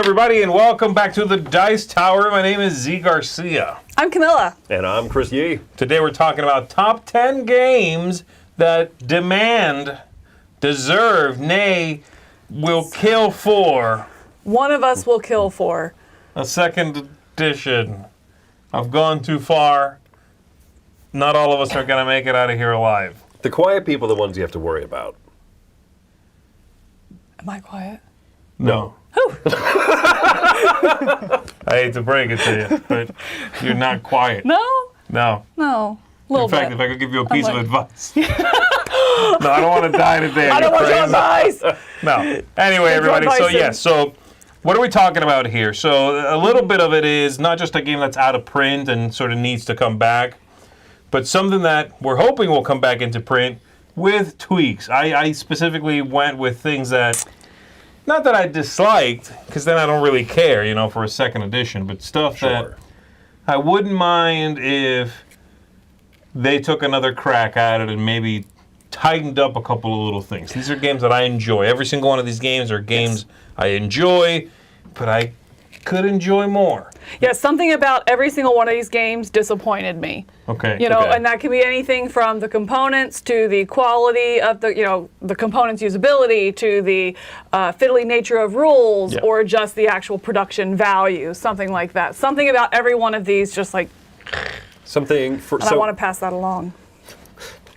everybody, and welcome back to the Dice Tower. My name is Zee Garcia. I'm Camilla. And I'm Chris Yee. Today we're talking about top 10 games that deserve, nay, will kill for. One of us will kill for. A second edition. I've gone too far. Not all of us are going to make it out of here alive. The quiet people are the ones you have to worry about. Am I quiet? No. I hate to break it to you, but you're not quiet. No? No. No. In fact, if I could give you a piece of advice. No, I don't want to die today. I don't want your advice. No. Anyway, everybody, so what are we talking about here? So a little bit of it is not just a game that's out of print and sort of needs to come back, but something that we're hoping will come back into print with tweaks. I specifically went with things that, not that I disliked, because then I don't really care, for a second edition, but stuff that I wouldn't mind if they took another crack at it and maybe tightened up a couple of little things. These are games that I enjoy. Every single one of these games are games I enjoy, but I could enjoy more. Yeah, something about every single one of these games disappointed me. Okay. And that can be anything from the components to the quality of the components' usability to the fiddly nature of rules, or just the actual production value, something like that. Something about every one of these just like... Something for... I want to pass that along.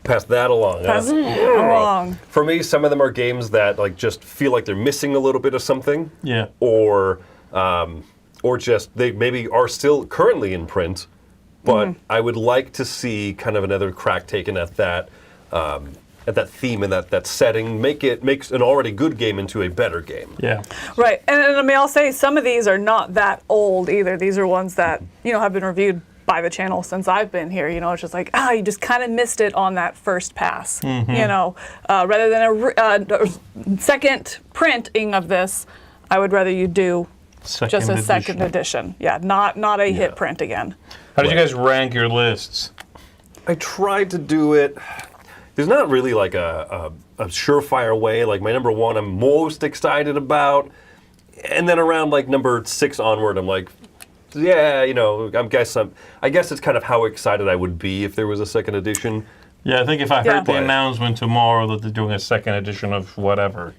Pass that along. Pass it along. For me, some of them are games that just feel like they're missing a little bit of something. Yeah. Or just they maybe are still currently in print, but I would like to see kind of another crack taken at that theme and that setting. Makes an already good game into a better game. Yeah. Right, and I mean, I'll say some of these are not that old either. These are ones that have been reviewed by the channel since I've been here. It's just like, you just kind of missed it on that first pass. Rather than a second printing of this, I would rather you do just a second edition. Yeah, not a hit print again. How did you guys rank your lists? I tried to do it. There's not really like a surefire way. Like my number one, I'm most excited about, and then around like number 6 onward, I'm like, I guess it's kind of how excited I would be if there was a second edition. Yeah, I think if I heard the announcement tomorrow that they're doing a second edition of whatever,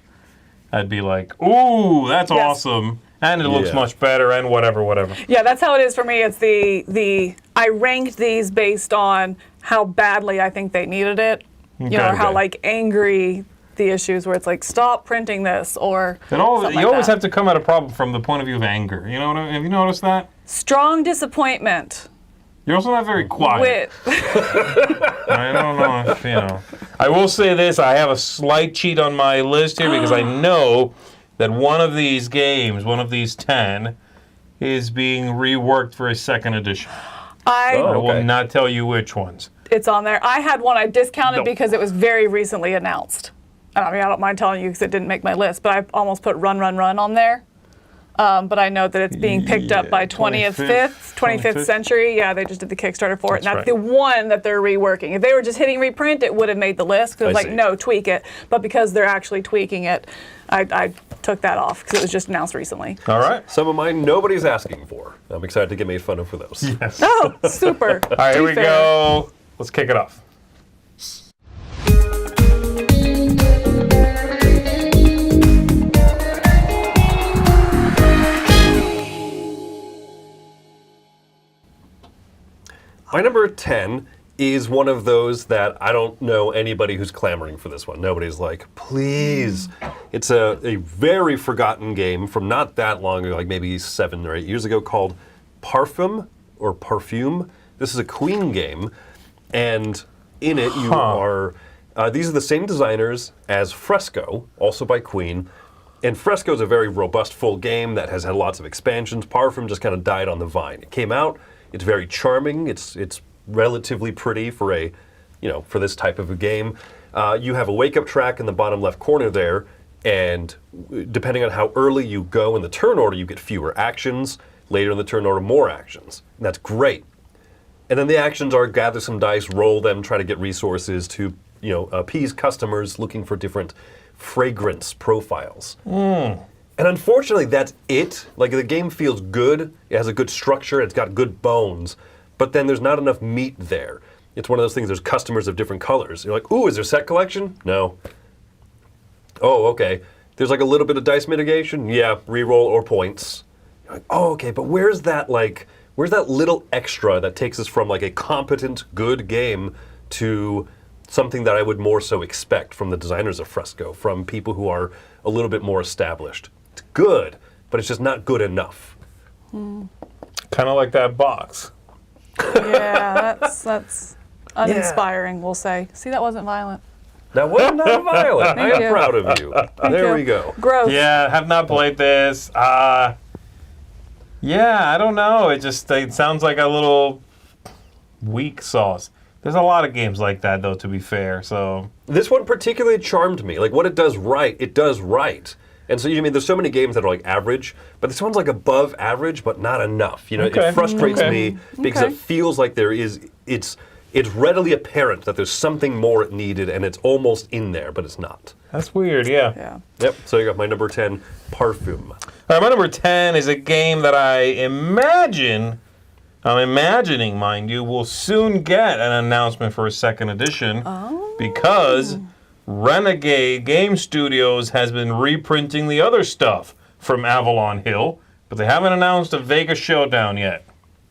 I'd be like, ooh, that's awesome. And it looks much better and whatever. Yeah, that's how it is for me. It's I ranked these based on how badly I think they needed it. Or how angry the issues where it's like, stop printing this, or you always have to come at a problem from the point of view of anger. Have you noticed that? Strong disappointment. You're also not very quiet. I don't know if, I will say this, I have a slight cheat on my list here because I know that one of these games, one of these 10, is being reworked for a second edition. I will not tell you which ones. It's on there. I had one I discounted because it was very recently announced. I mean, I don't mind telling you because it didn't make my list, but I almost put Run on there. But I know that it's being picked up by 25th Century. Yeah, they just did the Kickstarter for it. And that's the one that they're reworking. If they were just hitting reprint, it would have made the list. Because it's like, no, tweak it. But because they're actually tweaking it, I took that off because it was just announced recently. All right. Some of mine nobody's asking for. I'm excited to get made fun of for those. Yes. Oh, super. All right, here we go. Let's kick it off. My number 10 is one of those that I don't know anybody who's clamoring for this one. Nobody's like, please. It's a very forgotten game from not that long ago, like maybe 7 or 8 years ago, called Parfum. This is a Queen game, and in it you are... these are the same designers as Fresco, also by Queen. And Fresco is a very robust, full game that has had lots of expansions. Parfum just kind of died on the vine. It came out. It's very charming. It's relatively pretty for for this type of a game. You have a wake-up track in the bottom left corner there, and depending on how early you go in the turn order, you get fewer actions. Later in the turn order, more actions. And that's great. And then the actions are gather some dice, roll them, try to get resources to appease customers looking for different fragrance profiles. And unfortunately, that's it. Like, the game feels good. It has a good structure. It's got good bones. But then there's not enough meat there. It's one of those things, there's customers of different colors. You're like, ooh, is there set collection? No. Oh, okay. There's like a little bit of dice mitigation? Yeah, reroll or points. You're like, oh, okay, but where's that little extra that takes us from like a competent, good game to something that I would more so expect from the designers of Fresco, from people who are a little bit more established. It's good, but it's just not good enough. Kind of like that box. Yeah, that's uninspiring, we'll say. See, that wasn't violent. That was not violent. I am you. proud of you. There we go. Gross. Yeah, have not played this. Yeah, I don't know. It sounds like a little weak sauce. There's a lot of games like that, though, to be fair. So this one particularly charmed me. Like, what it does right, it does right. And so, there's so many games that are like average, but this one's like above average, but not enough. It frustrates me because it feels like it's readily apparent that there's something more needed, and it's almost in there, but it's not. That's weird, yeah. Yep, so you got my number 10, Parfum. All right, my number 10 is a game that I'm imagining, mind you, will soon get an announcement for a second edition because Renegade Game Studios has been reprinting the other stuff from Avalon Hill, but they haven't announced a Vegas Showdown yet.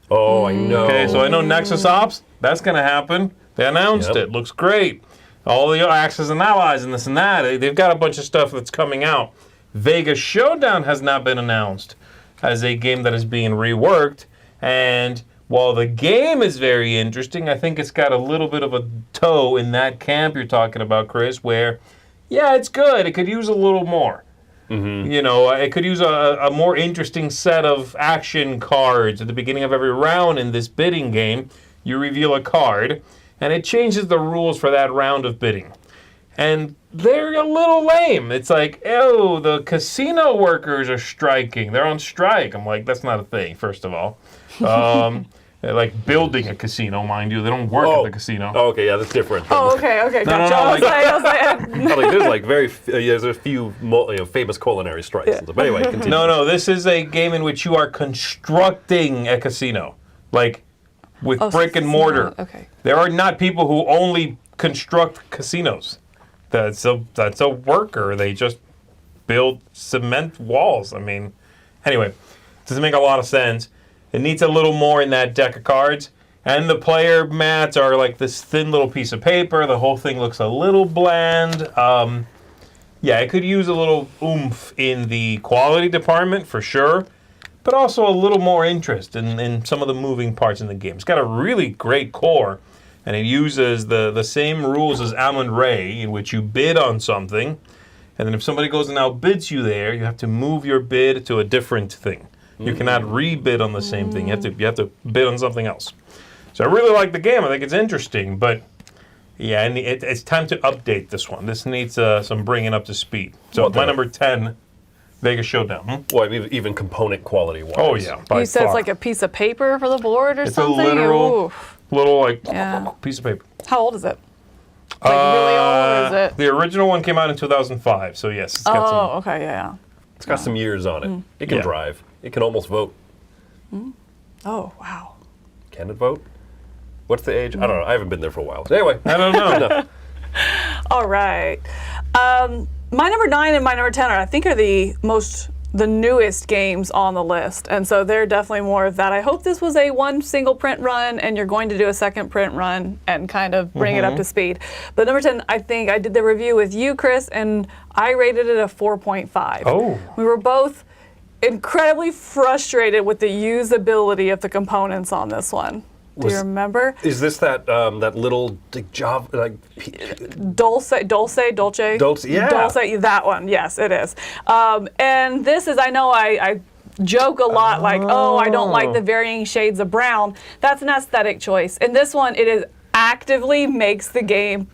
Oh, I know. Okay, so I know Nexus Ops, that's going to happen. They announced it. Looks great. All the Axis and Allies and this and that. They've got a bunch of stuff that's coming out. Vegas Showdown has not been announced as a game that is being reworked. And while the game is very interesting, I think it's got a little bit of a toe in that camp you're talking about, Chris, where, yeah, it's good. It could use a little more. It could use a more interesting set of action cards at the beginning of every round in this bidding game. You reveal a card, and it changes the rules for that round of bidding. And they're a little lame. It's like, oh, the casino workers are striking. They're on strike. I'm like, that's not a thing, first of all. They're like building a casino, mind you. They don't work at the casino. Oh, okay, yeah, that's different. Oh, okay, gotcha. No, I was like, There's like there's a few famous culinary strikes. Yeah. But anyway, continue. No, this is a game in which you are constructing a casino, like with brick and mortar. Okay. There are not people who only construct casinos. That's a worker. They just build cement walls. Anyway, it doesn't make a lot of sense. It needs a little more in that deck of cards. And the player mats are like this thin little piece of paper. The whole thing looks a little bland. It could use a little oomph in the quality department for sure, but also a little more interest in some of the moving parts in the game. It's got a really great core, and it uses the same rules as Amon-Ra, in which you bid on something, and then if somebody goes and outbids you there, you have to move your bid to a different thing. You cannot rebid on the same thing. You have to bid on something else. So I really like the game. I think it's interesting, but yeah, and it's time to update this one. This needs some bringing up to speed. So my number 10, Vegas Showdown. Well, even component quality wise. Oh yeah. you said it's like a piece of paper for the board or something? It's a literal little piece of paper. How old is it? Really old, or is it? The original one came out in 2005, so yes. It's got some, okay, yeah. It's got some years on it. It can drive. It can almost vote. Oh, wow. Can it vote? What's the age? I don't know. I haven't been there for a while. Anyway. I don't know. All right. My number 9 and my number 10 are the newest games on the list. And so they're definitely more of that. I hope this was a one single print run and you're going to do a second print run and kind of bring it up to speed. But number 10, I think I did the review with you, Chris, and I rated it a 4.5. Oh. We were both incredibly frustrated with the usability of the components on this one. Do you remember? Is this that little Java Dulce? Yeah. Dulce, that one. Yes, it is. And this is, I know I joke a lot like, I don't like the varying shades of brown. That's an aesthetic choice. And this one, it actively makes the game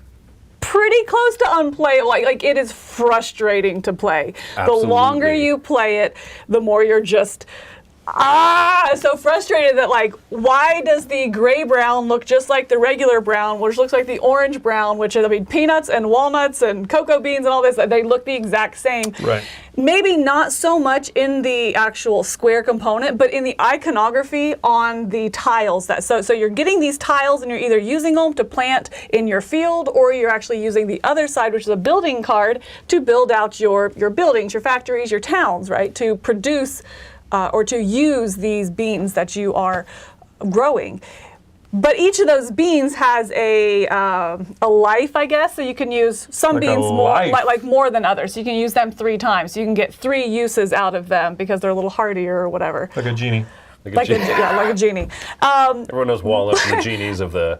pretty close to unplayable. Like it is frustrating to play. Absolutely. The longer you play it, the more you're just so frustrated that, like, why does the gray brown look just like the regular brown, which looks like the orange brown, which are, I mean, peanuts and walnuts and cocoa beans and all this, they look the exact same. Right. Maybe not so much in the actual square component, but in the iconography on the tiles. So you're getting these tiles and you're either using them to plant in your field, or you're actually using the other side, which is a building card, to build out your buildings, your factories, your towns, right? To produce or to use these beans that you are growing. But each of those beans has a life, I guess. So you can use some Like a beans more, life. like more than others. So you can use them 3 times. So you can get 3 uses out of them because they're a little hardier or whatever. Like a genie. Like a genie. Everyone knows walnuts and the genies of the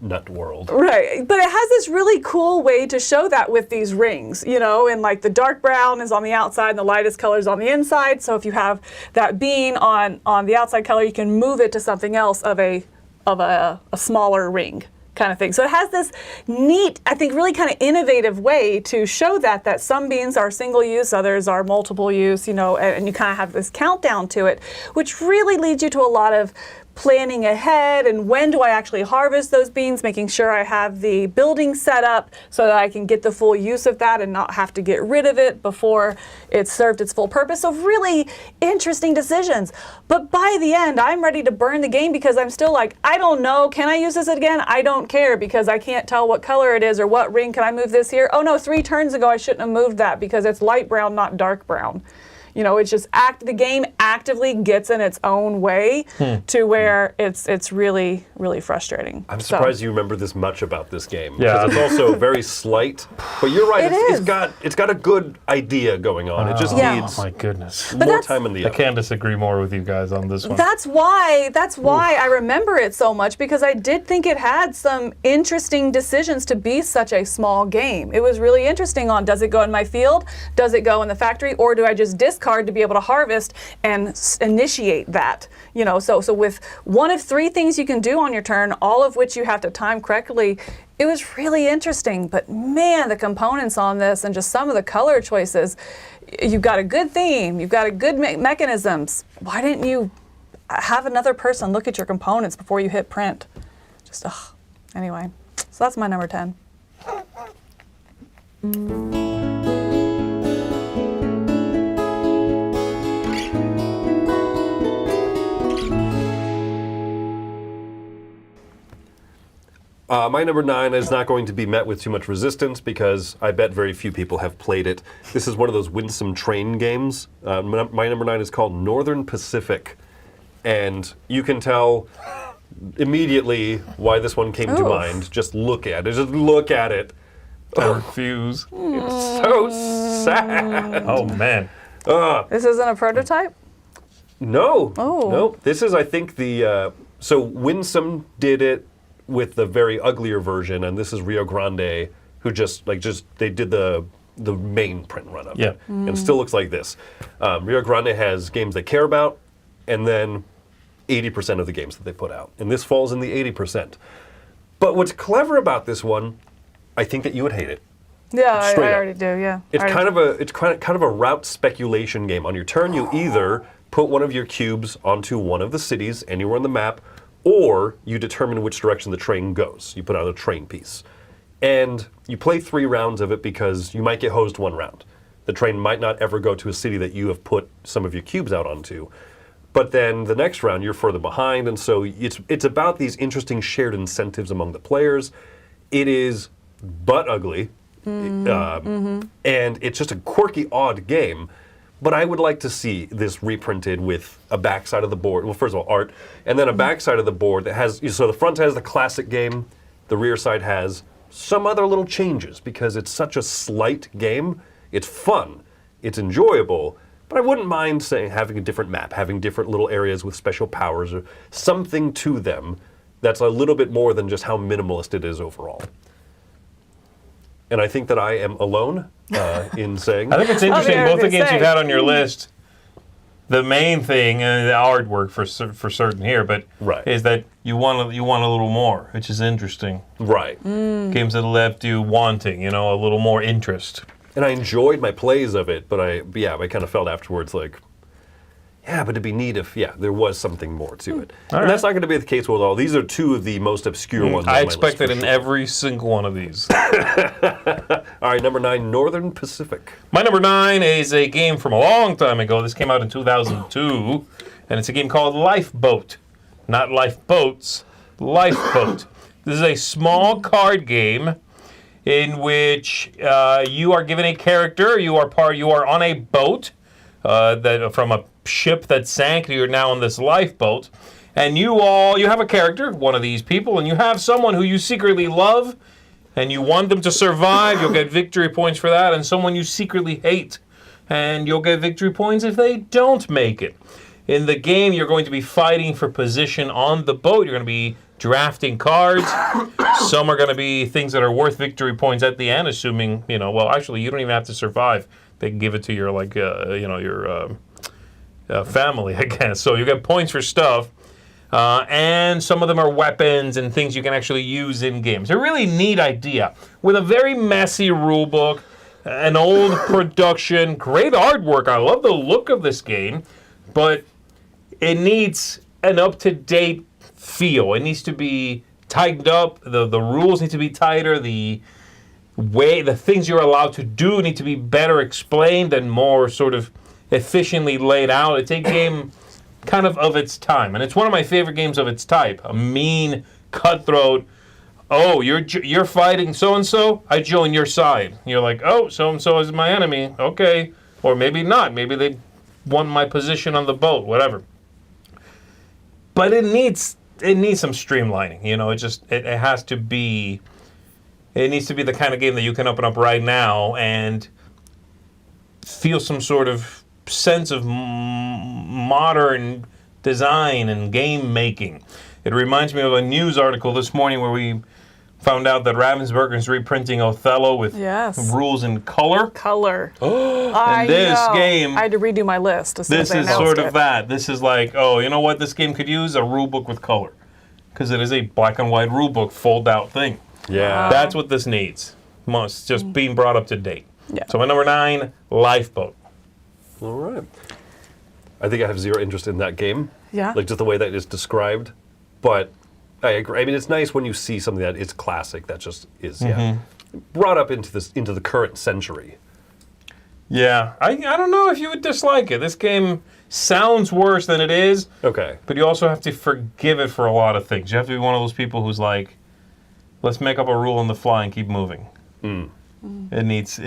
nut world. Right, but it has this really cool way to show that with these rings, you know, and like the dark brown is on the outside and the lightest color is on the inside. So if you have that bean on the outside color, you can move it to something else of a smaller ring kind of thing. So it has this neat, I think, really kind of innovative way to show that some beans are single use, others are multiple use, you know, and you kind of have this countdown to it, which really leads you to a lot of planning ahead and when do I actually harvest those beans, making sure I have the building set up so that I can get the full use of that and not have to get rid of it before it's served its full purpose. So really interesting decisions. But by the end, I'm ready to burn the game because I'm still like, I don't know, can I use this again? I don't care because I can't tell what color it is or what ring. Can I move this here? Oh no, 3 turns ago I shouldn't have moved that because it's light brown, not dark brown. You know, it's just the game actively gets in its own way to where it's really, really frustrating. I'm surprised you remember this much about this game. Yeah. Because it's also very slight. But you're right, It it's is. got a good idea going on. It just Yeah. needs Oh my goodness. more time in the I oven. can't disagree more with you guys on this one. That's why I remember it so much, because I did think it had some interesting decisions to be such a small game. It was really interesting on, does it go in my field? Does it go in the factory? Or do I just discard to be able to harvest and initiate that? You know, so with one of 3 things you can do on your turn, all of which you have to time correctly, it was really interesting. But man, the components on this and just some of the color choices, you've got a good theme, you've got a good mechanisms. Why didn't you have another person look at your components before you hit print? Just, anyway. So that's my number 10. My number 9 is not going to be met with too much resistance because I bet very few people have played it. This is one of those winsome train games. My number 9 is called Northern Pacific. And you can tell immediately why this one came to Oof. mind. Just look at it. Just look at it. I refuse. It's so sad. Oh man. This isn't a prototype? No. Oh. No. This is, I think, the... so Winsome did it with the very uglier version, and this is Rio Grande, who they did the main print run of Yeah. it. And it still looks like this. Rio Grande has games they care about, and then 80% of the games that they put out. And this falls in the 80%. But what's clever about this one, I think that you would hate it. Yeah, I Straight up. already do, yeah. It's I already- kind of a route speculation game. On your turn, you either put one of your cubes onto one of the cities anywhere on the map, or you determine which direction the train goes. You put out a train piece. And you play 3 rounds of it because you might get hosed 1 round. The train might not ever go to a city that you have put some of your cubes out onto. But then the next round, you're further behind, and so it's about these interesting shared incentives among the players. It is butt ugly, and it's just a quirky, odd game. But I would like to see this reprinted with a backside of the board. Well, first of all, art, and then a backside of the board that has, so the front has the classic game, the rear side has some other little changes because it's such a slight game. It's fun, it's enjoyable, but I wouldn't mind having a different map, having different little areas with special powers or something to them that's a little bit more than just how minimalist it is overall. And I think that I am alone in saying I think it's interesting. I was Both the gonna games you've say. had on your list, the main thing, the artwork for certain here, but Right. is that you want a little more, which is interesting. right. Games that left you wanting, a little more interest. And I enjoyed my plays of it, but I kind of felt afterwards like, yeah, but it'd be neat if, there was something more to it. All And that's right. not going to be the case with all. These are two of the most obscure ones on I my expect list, it in for sure. every single one of these. All right, number 9, Northern Pacific. My number 9 is a game from a long time ago. This came out in 2002, and it's a game called Lifeboat. Not Lifeboats, Lifeboat. This is a small card game in which you are given a character. You are on a boat that from a ship that sank. You're now on this lifeboat, and you have a character, one of these people, and you have someone who you secretly love, and you want them to survive. You'll get victory points for that, and someone you secretly hate, and you'll get victory points if they don't make it. In the game, you're going to be fighting for position on the boat. You're going to be drafting cards. Some are going to be things that are worth victory points at the end, assuming, well, actually, you don't even have to survive. They can give it to your, your family, I guess. So you get points for stuff. And some of them are weapons and things you can actually use in games. A really neat idea with a very messy rule book, an old production, great artwork. I love the look of this game, but it needs an up-to-date feel. It needs to be tightened up. The rules need to be tighter. The things you're allowed to do need to be better explained and more sort of efficiently laid out. It's a game kind of its time, and it's one of my favorite games of its type. A mean, cutthroat. Oh, you're fighting so-and-so? I join your side. You're like, oh, so-and-so is my enemy. Okay. Or maybe not. Maybe they want my position on the boat, whatever. But it needs some streamlining. It has to be. It needs to be the kind of game that you can open up right now and feel some sort of sense of modern design and game making. It reminds me of a news article this morning where we found out that Ravensburger is reprinting Othello with rules in color. And this game, I had to redo my list. This is sort of that. This is like, you know what this game could use? A rule book with color. Because it is a black and white rule book, fold out thing. Yeah. That's what this needs. Just being brought up to date. Yeah. So my number 9, Lifeboat. All right. I think I have zero interest in that game. Yeah. Like just the way that it's described. But I agree. I mean, it's nice when you see something that is classic that just is, brought up into the current century. Yeah. I don't know if you would dislike it. This game sounds worse than it is. Okay. But you also have to forgive it for a lot of things. You have to be one of those people who's like, let's make up a rule on the fly and keep moving. It needs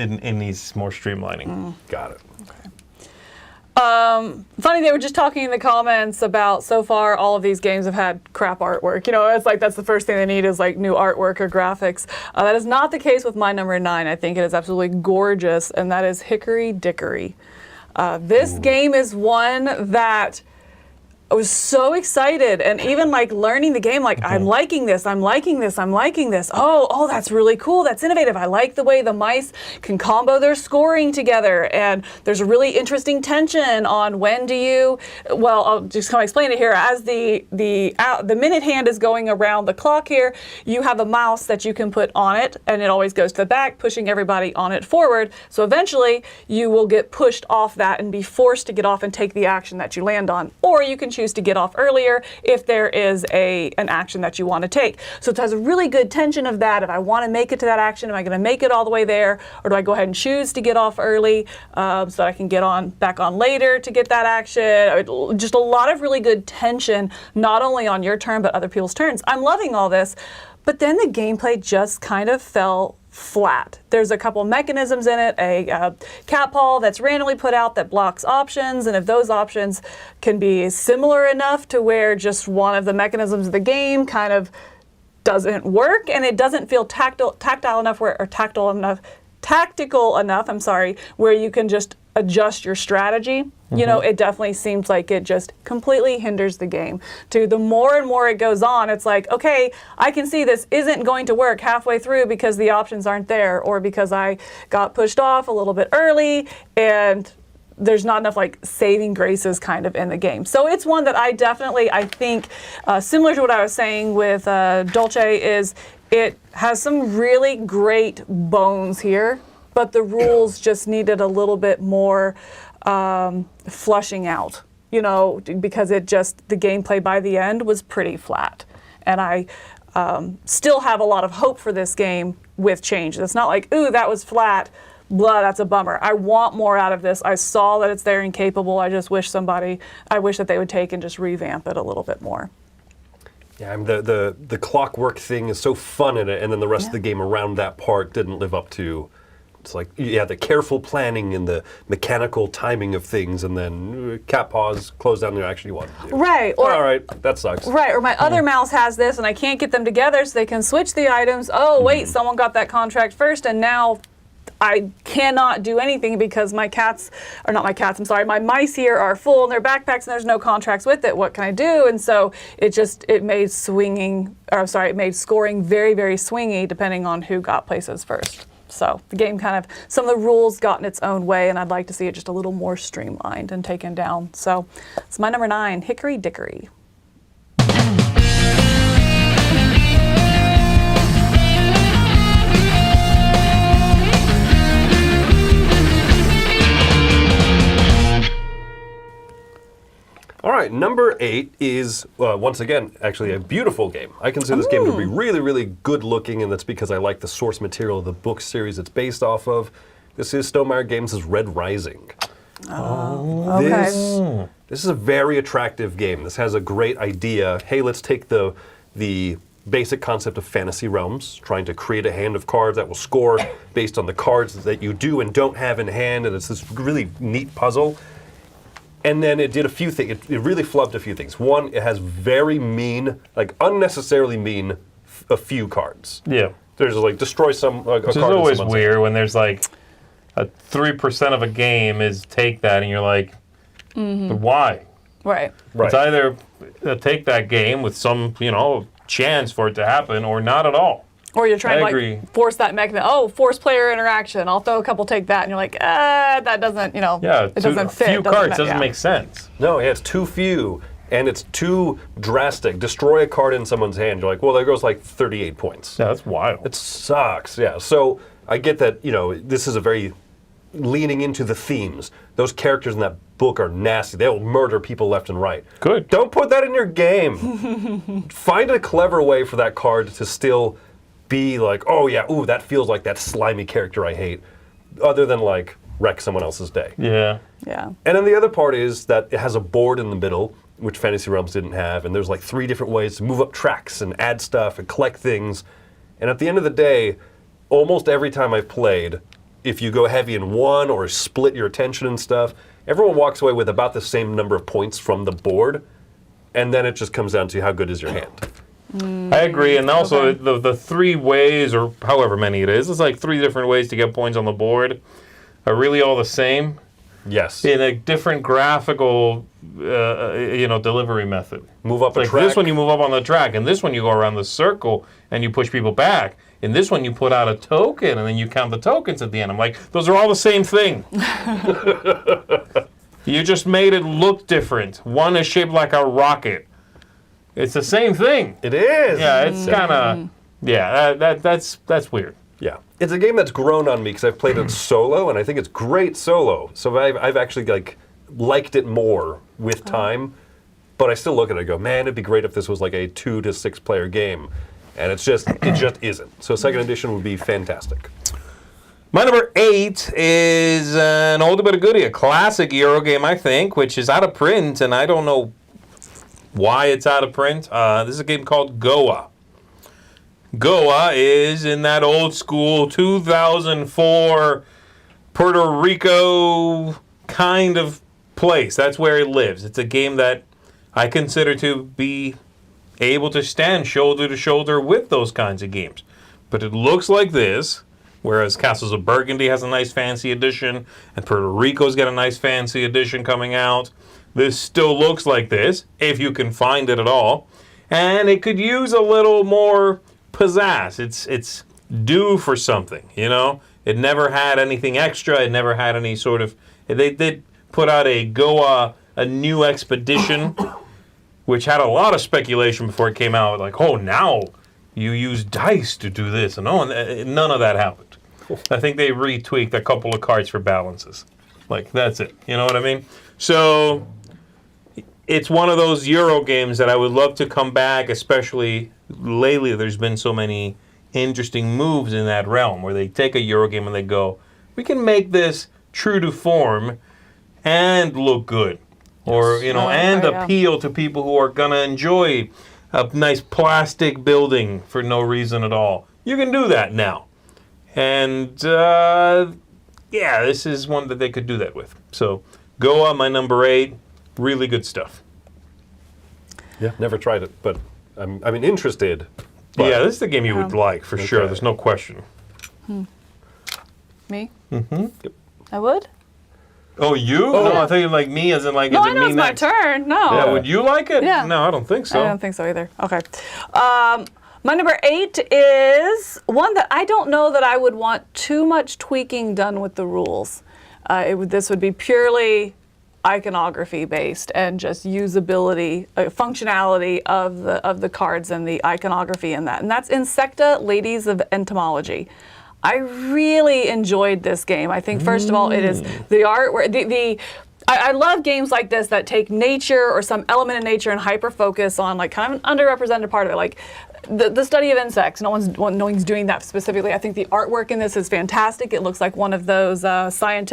more streamlining. Got it. Funny, they were just talking in the comments about so far all of these games have had crap artwork. It's like that's the first thing they need is like new artwork or graphics. That is not the case with my number 9. I think it is absolutely gorgeous, and that is Hickory Dickory. This game is one that I was so excited, and even like learning the game, like I'm liking this. Oh, that's really cool. That's innovative. I like the way the mice can combo their scoring together, and there's a really interesting tension on when do you. Well, I'll just kind of explain it here. As the minute hand is going around the clock here, you have a mouse that you can put on it, and it always goes to the back, pushing everybody on it forward. So eventually, you will get pushed off that and be forced to get off and take the action that you land on, or you can choose to get off earlier if there is an action that you want to take. So it has a really good tension of that. If I want to make it to that action, am I going to make it all the way there, or do I go ahead and choose to get off early so that I can get back on later to get that action? Just a lot of really good tension, not only on your turn but other people's turns. I'm loving all this, but then the gameplay just kind of fell flat. There's a couple mechanisms in it, a cat paw that's randomly put out that blocks options, and if those options can be similar enough to where just one of the mechanisms of the game kind of doesn't work, and it doesn't feel tactile enough tactical enough, where you can just adjust your strategy. It definitely seems like it just completely hinders the game. The more and more it goes on, it's like, okay, I can see this isn't going to work halfway through because the options aren't there, or because I got pushed off a little bit early and there's not enough like saving graces kind of in the game. So it's one that I think, similar to what I was saying with Dolce, is it has some really great bones here, but the rules just needed a little bit more flushing out. because the gameplay by the end was pretty flat. And I still have a lot of hope for this game with changes. It's not like, ooh, that was flat, blah, that's a bummer. I want more out of this. I saw that it's there and capable. I just wish that they would take and just revamp it a little bit more. Yeah, the clockwork thing is so fun in it, and then the rest of the game around that part didn't live up to. It's like, the careful planning and the mechanical timing of things, and then cat paws, close down the action you want to do. Right. All right, that sucks. Right, or my other mouse has this, and I can't get them together so they can switch the items. Oh, wait, someone got that contract first, and now I cannot do anything because my mice here are full in their backpacks, and there's no contracts with it. What can I do? And so it made scoring very, very swingy depending on who got places first. So the game some of the rules got in its own way, and I'd like to see it just a little more streamlined and taken down. So it's my number 9, Hickory Dickory. All right, number 8 is, once again, actually a beautiful game. I consider this game to be really, really good looking, and that's because I like the source material of the book series it's based off of. This is Stonemaier Games' Red Rising. Oh, okay. This is a very attractive game. This has a great idea. Hey, let's take the basic concept of fantasy realms, trying to create a hand of cards that will score based on the cards that you do and don't have in hand, and it's this really neat puzzle. And then it did a few things. It really flubbed a few things. One, it has very mean, unnecessarily mean, a few cards. Yeah. There's destroy some a Which is card. always weird when there's a 3% of a game is take that, and you're like, but why? Right. It's either take that game with some, chance for it to happen, or not at all. Or you're trying to force that mechanism. Oh, force player interaction. I'll throw a couple, take that, and you're like, that doesn't, it doesn't fit. A few cards doesn't make sense. No, it's too few, and it's too drastic. Destroy a card in someone's hand. You're like, well, there goes 38 points. Yeah, that's wild. It sucks. Yeah. So I get that. This is a very leaning into the themes. Those characters in that book are nasty. They'll murder people left and right. Good. Don't put that in your game. Find a clever way for that card to still be that feels like that slimy character I hate, other than wreck someone else's day. Yeah. And then the other part is that it has a board in the middle, which Fantasy Realms didn't have, and there's 3 different ways to move up tracks and add stuff and collect things. And at the end of the day, almost every time I've played, if you go heavy in one or split your attention and stuff, everyone walks away with about the same number of points from the board, and then it just comes down to how good is your hand. I agree, and also the 3 ways, or however many it is, it's 3 different ways to get points on the board, are really all the same. Yes. In a different graphical, delivery method. Move up a track. This one you move up on the track, and this one you go around the circle and you push people back. In this one you put out a token, and then you count the tokens at the end. I'm like, those are all the same thing. You just made it look different. One is shaped like a rocket. It's the same thing. It is. Yeah, it's kind of, that's weird. Yeah. It's a game that's grown on me because I've played it solo, and I think it's great solo. So I've actually liked it more with time, but I still look at it and go, man, it'd be great if this was a 2 to 6 player game. And it just isn't. So second edition would be fantastic. My number 8 is an oldie but a goodie, a classic Euro game, I think, which is out of print, and I don't know why it's out of print. This is a game called Goa. Goa is in that old school 2004 Puerto Rico kind of place. That's where it lives. It's a game that I consider to be able to stand shoulder to shoulder with those kinds of games. But it looks like this, whereas Castles of Burgundy has a nice fancy edition, and Puerto Rico's got a nice fancy edition coming out. This still looks like this, if you can find it at all. And it could use a little more pizzazz. It's due for something, It never had anything extra. It never had any sort of... They did put out a Goa, a new expedition, which had a lot of speculation before it came out. Now you use dice to do this. And none of that happened. I think they retweaked a couple of cards for balances. That's it. You know what I mean? So... it's one of those Euro games that I would love to come back, especially lately. There's been so many interesting moves in that realm where they take a Euro game and they go, we can make this true to form and look good. Or, appeal to people who are going to enjoy a nice plastic building for no reason at all. You can do that now. And, this is one that they could do that with. So, Goa, my number 8, really good stuff. Yeah, never tried it, but I'm interested. But yeah, this is the game you would like, for sure. There's no question. Me? Mm-hmm. Yep. I would? Oh, you? Oh. No, I thought you like me as in like, no, is it I know me it's next? my turn. No. Yeah, would you like it? Yeah. No, I don't think so. I don't think so either. Okay. My number 8 is one that I don't know that I would want too much tweaking done with the rules. This would be purely iconography based and just usability, functionality of the cards and the iconography in that. And that's Insecta, Ladies of Entomology. I really enjoyed this game. I think, first of all, it is the artwork. I love games like this that take nature or some element of nature and hyper focus on like kind of an underrepresented part of it. Like the study of insects. No one's doing that specifically. I think the artwork in this is fantastic. It looks like one of those science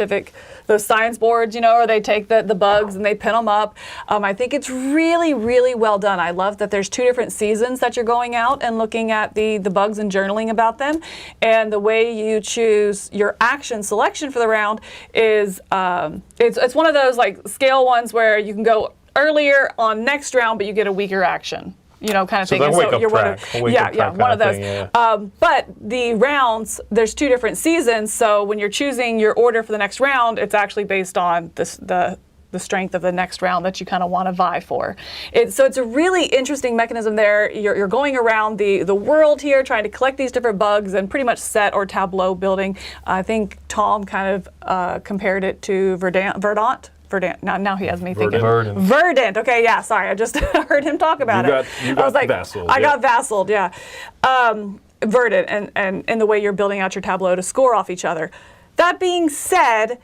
boards, where they take the bugs and they pin them up. I think it's really, really well done. I love that there's 2 different seasons that you're going out and looking at the bugs and journaling about them. And the way you choose your action selection for the round is it's one of those like scale ones where you can go earlier on next round, but you get a weaker action. Kind of thing. So wake up track. One of those. Thing, but the rounds, there's 2 different seasons, so when you're choosing your order for the next round, it's actually based on the strength of the next round that you kind of want to vie for. So it's a really interesting mechanism there. You're going around the world here trying to collect these different bugs and pretty much set or tableau building. I think Tom kind of compared it to Verdant. Now he has me thinking. Verdant. Okay, yeah, sorry. I just heard him talk about it. You got vassaled. I got vassaled, yeah. Verdant, and the way you're building out your tableau to score off each other. That being said,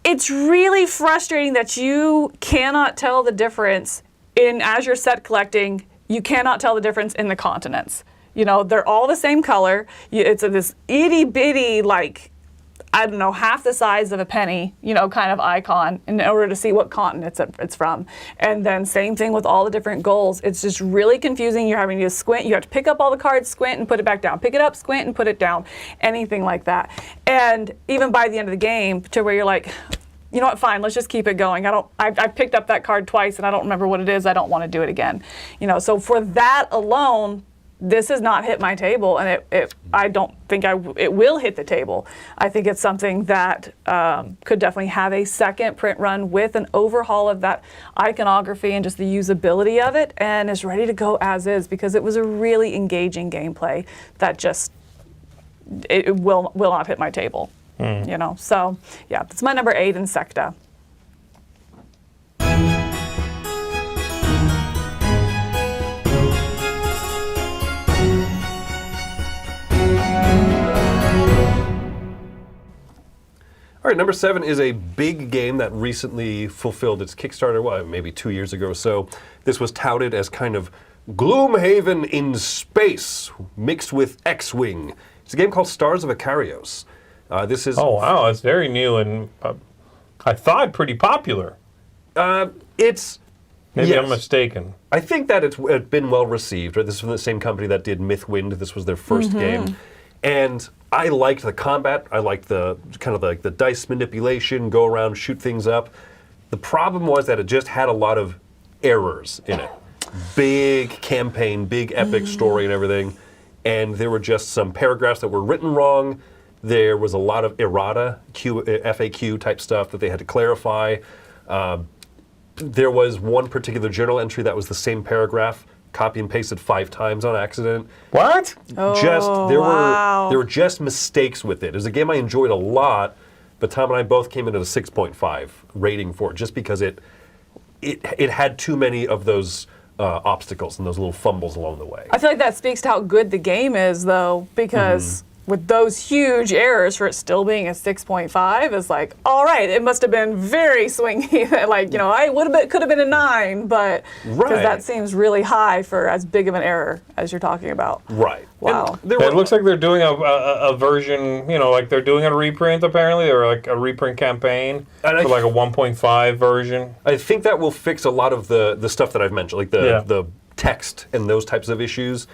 it's really frustrating that you cannot tell the difference as you're set collecting, you cannot tell the difference in the continents. They're all the same color. It's this itty bitty, like, I don't know, half the size of a penny, kind of icon in order to see what continent it's from. And then same thing with all the different goals. It's just really confusing. You're having to squint. You have to pick up all the cards, squint, and put it back down. Pick it up, squint, and put it down. Anything like that. And even by the end of the game, to where you're like, you know what, fine, let's just keep it going. I picked up that card twice, and I don't remember what it is. I don't want to do it again. So for that alone, this has not hit my table, and I don't think it will hit the table. I think it's something that could definitely have a second print run with an overhaul of that iconography and just the usability of it, and is ready to go as is, because it was a really engaging gameplay that just it will not hit my table. So yeah, that's my number 8, Insecta. All right, number 7 is a big game that recently fulfilled its Kickstarter, maybe 2 years ago or so. This was touted as kind of Gloomhaven in space, mixed with X-Wing. It's a game called Stars of Ikarios. This is... Oh, wow, it's very new and I thought pretty popular. It's... Maybe yes. I'm mistaken. I think that it's been well received. Right? This is from the same company that did Mythwind. This was their first game. And I liked the combat. I liked the kind of like the dice manipulation, go around, shoot things up. The problem was that it just had a lot of errors in it. Big campaign, big epic story and everything. And there were just some paragraphs that were written wrong. There was a lot of errata, FAQ type stuff that they had to clarify. There was one particular journal entry that was the same paragraph, copy and pasted 5 times on accident. What? There were just mistakes with it. It was a game I enjoyed a lot, but Tom and I both came in at a 6.5 rating for it, just because it had too many of those obstacles and those little fumbles along the way. I feel like that speaks to how good the game is, though, because with those huge errors for it still being a 6.5 is like, all right, it must have been very swingy. Like, I could have been a 9, but because that seems really high for as big of an error as you're talking about. Right. Wow. It looks like they're doing a version, like they're doing a reprint apparently, or like a reprint campaign for like a 1.5 version. I think that will fix a lot of the stuff that I've mentioned, like the text and those types of issues.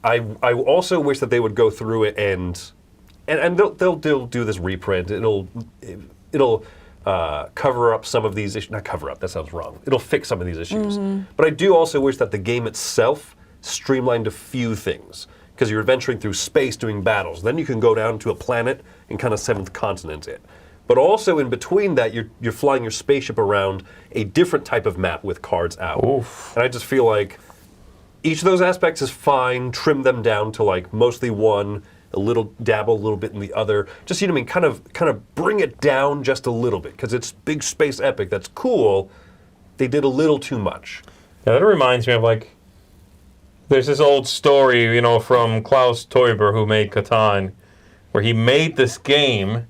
I also wish that they would go through it and they'll do this reprint. It'll cover up some of these issues. Not cover up, that sounds wrong. It'll fix some of these issues. But I do also wish that the game itself streamlined a few things, because you're adventuring through space doing battles. Then you can go down to a planet and kind of seventh continent it. But also in between that, you're flying your spaceship around a different type of map with cards out. Oof. And I just feel like each of those aspects is fine. Trim them down to like mostly one, dabble a little bit in the other. Just, kind of bring it down just a little bit, because it's big space epic. That's cool. They did a little too much. Yeah, that reminds me of like, there's this old story, from Klaus Teuber, who made Catan, where he made this game,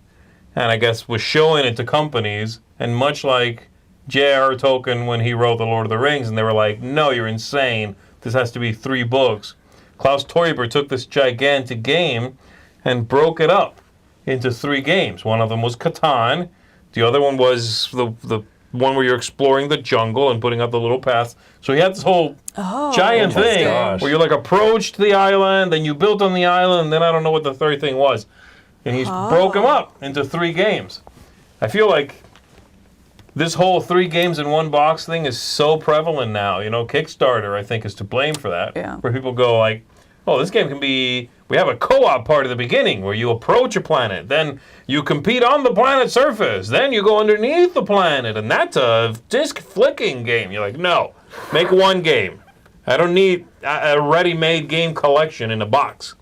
and I guess was showing it to companies, and much like J.R.R. Tolkien when he wrote The Lord of the Rings, and they were like, no, you're insane. This has to be 3 books. Klaus Teuber took this gigantic game and broke it up into 3 games. One of them was Catan. The other one was the one where you're exploring the jungle and putting up the little paths. So he had this whole giant thing where you like approached the island, then you built on the island, and then I don't know what the third thing was. And he's broke them up into 3 games. I feel like this whole 3 games in 1 box thing is so prevalent now. Kickstarter, I think, is to blame for that. Yeah. Where people go like, oh, this game can be... We have a co-op part at the beginning where you approach a planet. Then you compete on the planet's surface. Then you go underneath the planet. And that's a disc flicking game. You're like, no, make 1 game. I don't need a ready-made game collection in a box.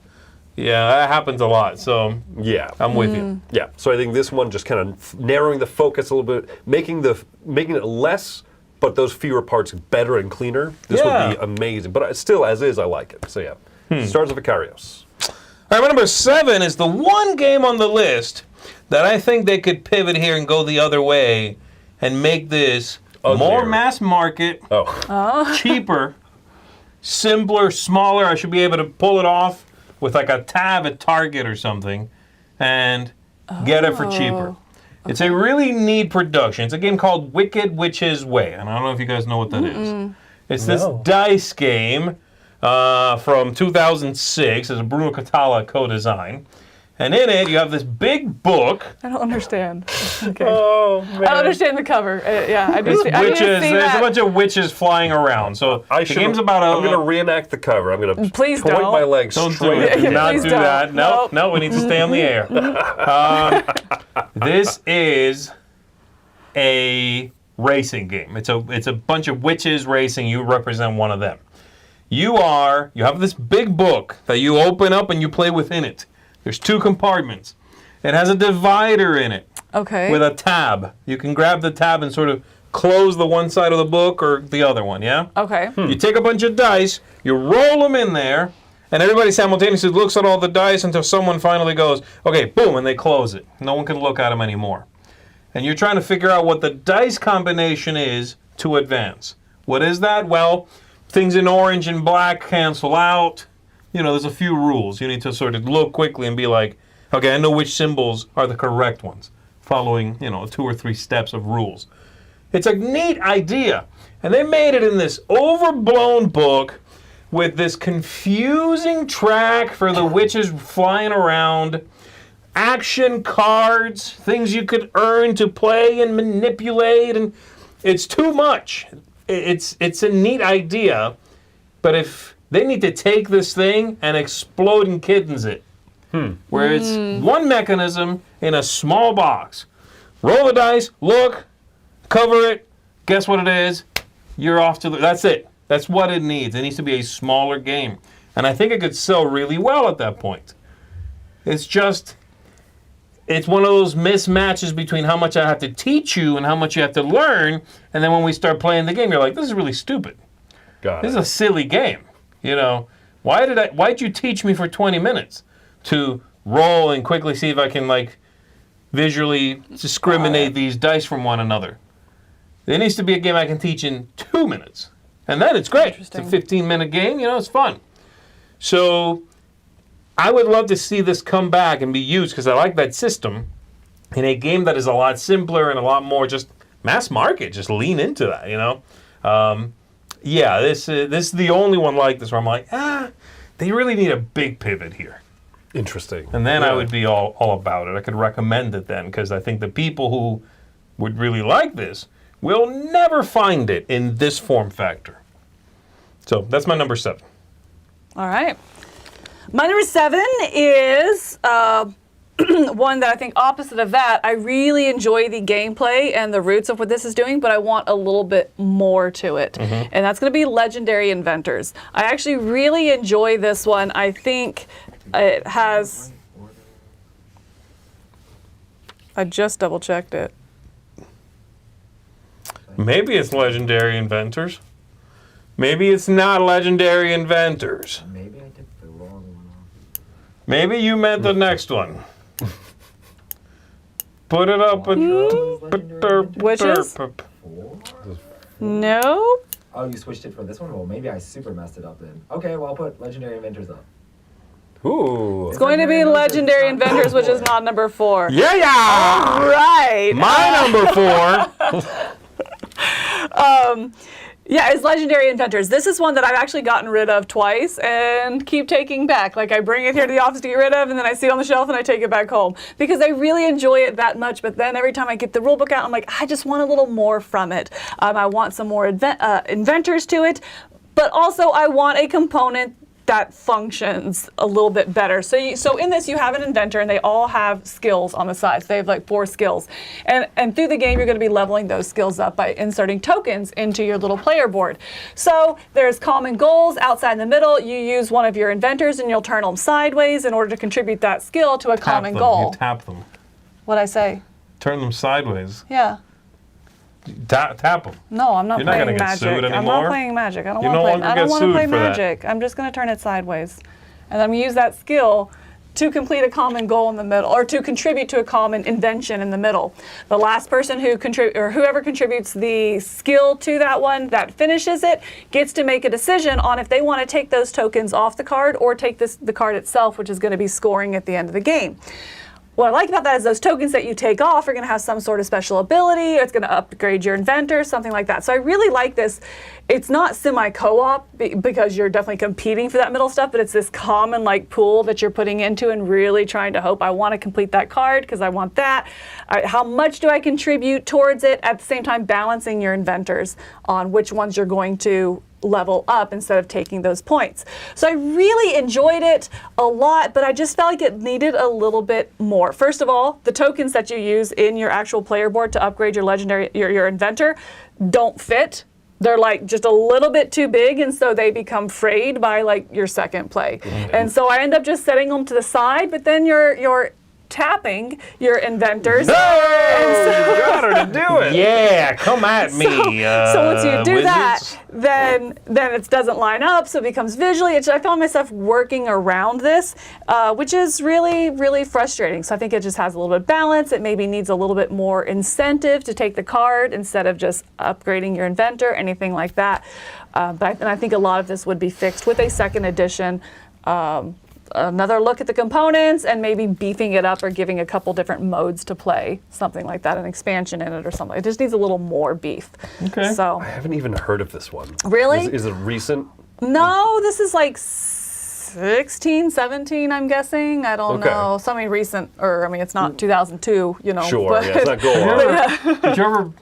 Yeah, that happens a lot, so yeah, I'm with you. Yeah, so I think this one just kind of narrowing the focus a little bit, making it less, but those fewer parts better and cleaner. This would be amazing, but still, as is, I like it. So yeah, Stars of Icarius. All right, my number 7 is the one game on the list that I think they could pivot here and go the other way and make this more mass market, cheaper, simpler, smaller. I should be able to pull it off with like a tab at Target or something, and get it for cheaper. Okay. It's a really neat production. It's a game called Wicked Witch's Way, and I don't know if you guys know what that is. It's this dice game from 2006. It's a Bruno Catala co-design. And in it, you have this big book. I don't understand. Okay. Oh, man. I don't understand the cover. I just see there's a bunch of witches flying around. So the game's about I'm going to reenact the cover. I'm going to point my legs Don't straight. do not do that. No, we need to stay on the air. This is a racing game. It's a bunch of witches racing. You represent one of them. You have this big book that you open up and you play within it. There's 2 compartments. It has a divider in it. Okay. With a tab. You can grab the tab and sort of close the one side of the book or the other one, yeah? Okay. You take a bunch of dice, you roll them in there, and everybody simultaneously looks at all the dice until someone finally goes, okay, boom, and they close it. No one can look at them anymore. And you're trying to figure out what the dice combination is to advance. What is that? Well, things in orange and black cancel out. There's a few rules. You need to sort of look quickly and be like, okay, I know which symbols are the correct ones, following, 2 or 3 steps of rules. It's a neat idea. And they made it in this overblown book with this confusing track for the witches flying around, action cards, things you could earn to play and manipulate, and it's too much. It's a neat idea, but if they need to take this thing and explode and kittens it, where it's one mechanism in a small box. Roll the dice, look, cover it, guess what it is, you're off to that's it. That's what it needs. It needs to be a smaller game. And I think it could sell really well at that point. It's one of those mismatches between how much I have to teach you and how much you have to learn, and then when we start playing the game, you're like, this is really stupid. This is a silly game. Why'd you teach me for 20 minutes? to roll and quickly see if I can like visually discriminate these dice from one another. There needs to be a game I can teach in 2 minutes. And then it's great. It's a 15-minute game, it's fun. So I would love to see this come back and be used because I like that system in a game that is a lot simpler and a lot more just mass market. Just lean into that, this is the only one like this where I'm like, they really need a big pivot here. Interesting. And then I would be all about it. I could recommend it then because I think the people who would really like this will never find it in this form factor. So that's my number 7. All right. My number 7 is one that I think opposite of that. I really enjoy the gameplay and the roots of what this is doing, but I want a little bit more to it. And that's going to be Legendary Inventors. I actually really enjoy this one. I think it has... I just double checked it. Maybe it's Legendary Inventors. Maybe it's not Legendary Inventors. Maybe I did the wrong one. Maybe you meant the next one. Put it up. Witches? 4? No. Oh, you switched it for this one? Well, maybe I super messed it up then. Okay, well, I'll put Legendary Inventors up. Ooh. It's going to be Legendary Inventors, which is not number 4. Yeah! All right. My number 4. Yeah, it's Legendary Inventors. This is one that I've actually gotten rid of twice and keep taking back. Like I bring it here to the office to get rid of, and then I see it on the shelf and I take it back home because I really enjoy it that much. But then every time I get the rule book out, I'm like, I just want a little more from it. I want some more inventors to it, but also I want a component that functions a little bit better. So in this, you have an inventor, and they all have skills on the sides. They have like 4 skills. And through the game, you're going to be leveling those skills up by inserting tokens into your little player board. So there's common goals outside in the middle. You use one of your inventors, and you'll turn them sideways in order to contribute that skill to a common goal. You tap them. What'd I say? Turn them sideways. Yeah. Tap them. No, I'm not You're not playing gonna get magic. sued I'm anymore. not playing magic. I don't You want no to play. longer I get don't want to sued play for that. magic. I'm just going to turn it sideways, and I'm going to use that skill to complete a common goal in the middle, or to contribute to a common invention in the middle. The last person who whoever contributes the skill to that one that finishes it gets to make a decision on if they want to take those tokens off the card or take the card itself, which is going to be scoring at the end of the game. What I like about that is those tokens that you take off are going to have some sort of special ability, or it's going to upgrade your inventor, something like that. So I really like this. It's not semi-co-op because you're definitely competing for that middle stuff, but it's this common like pool that you're putting into and really trying to hope I want to complete that card because I want that. How much do I contribute towards it? At the same time, balancing your inventors on which ones you're going to level up instead of taking those points. So I really enjoyed it a lot, but I just felt like it needed a little bit more. First of all, the tokens that you use in your actual player board to upgrade your legendary, your inventor don't fit. They're like just a little bit too big, and so they become frayed by like your second play. And so I end up just setting them to the side, but then you're tapping your inventors. No! You got her to do it. Yeah, come at me. So once you do wizards. that, then it doesn't line up, so it becomes visually. I found myself working around this, which is really, really frustrating. So I think it just has a little bit of balance. It maybe needs a little bit more incentive to take the card instead of just upgrading your inventor, anything like that. And I think a lot of this would be fixed with a second edition. Another look at the components and maybe beefing it up or giving a couple different modes to play, something like that, an expansion in it or something. It just needs a little more beef. Okay. So I haven't even heard of this one. Really? Is it recent? no, this is like 16, 17, I'm guessing. I don't Okay. know. Something recent, or I mean, it's not 2002, you know. Sure, but- yeah, it's not go on. Did you ever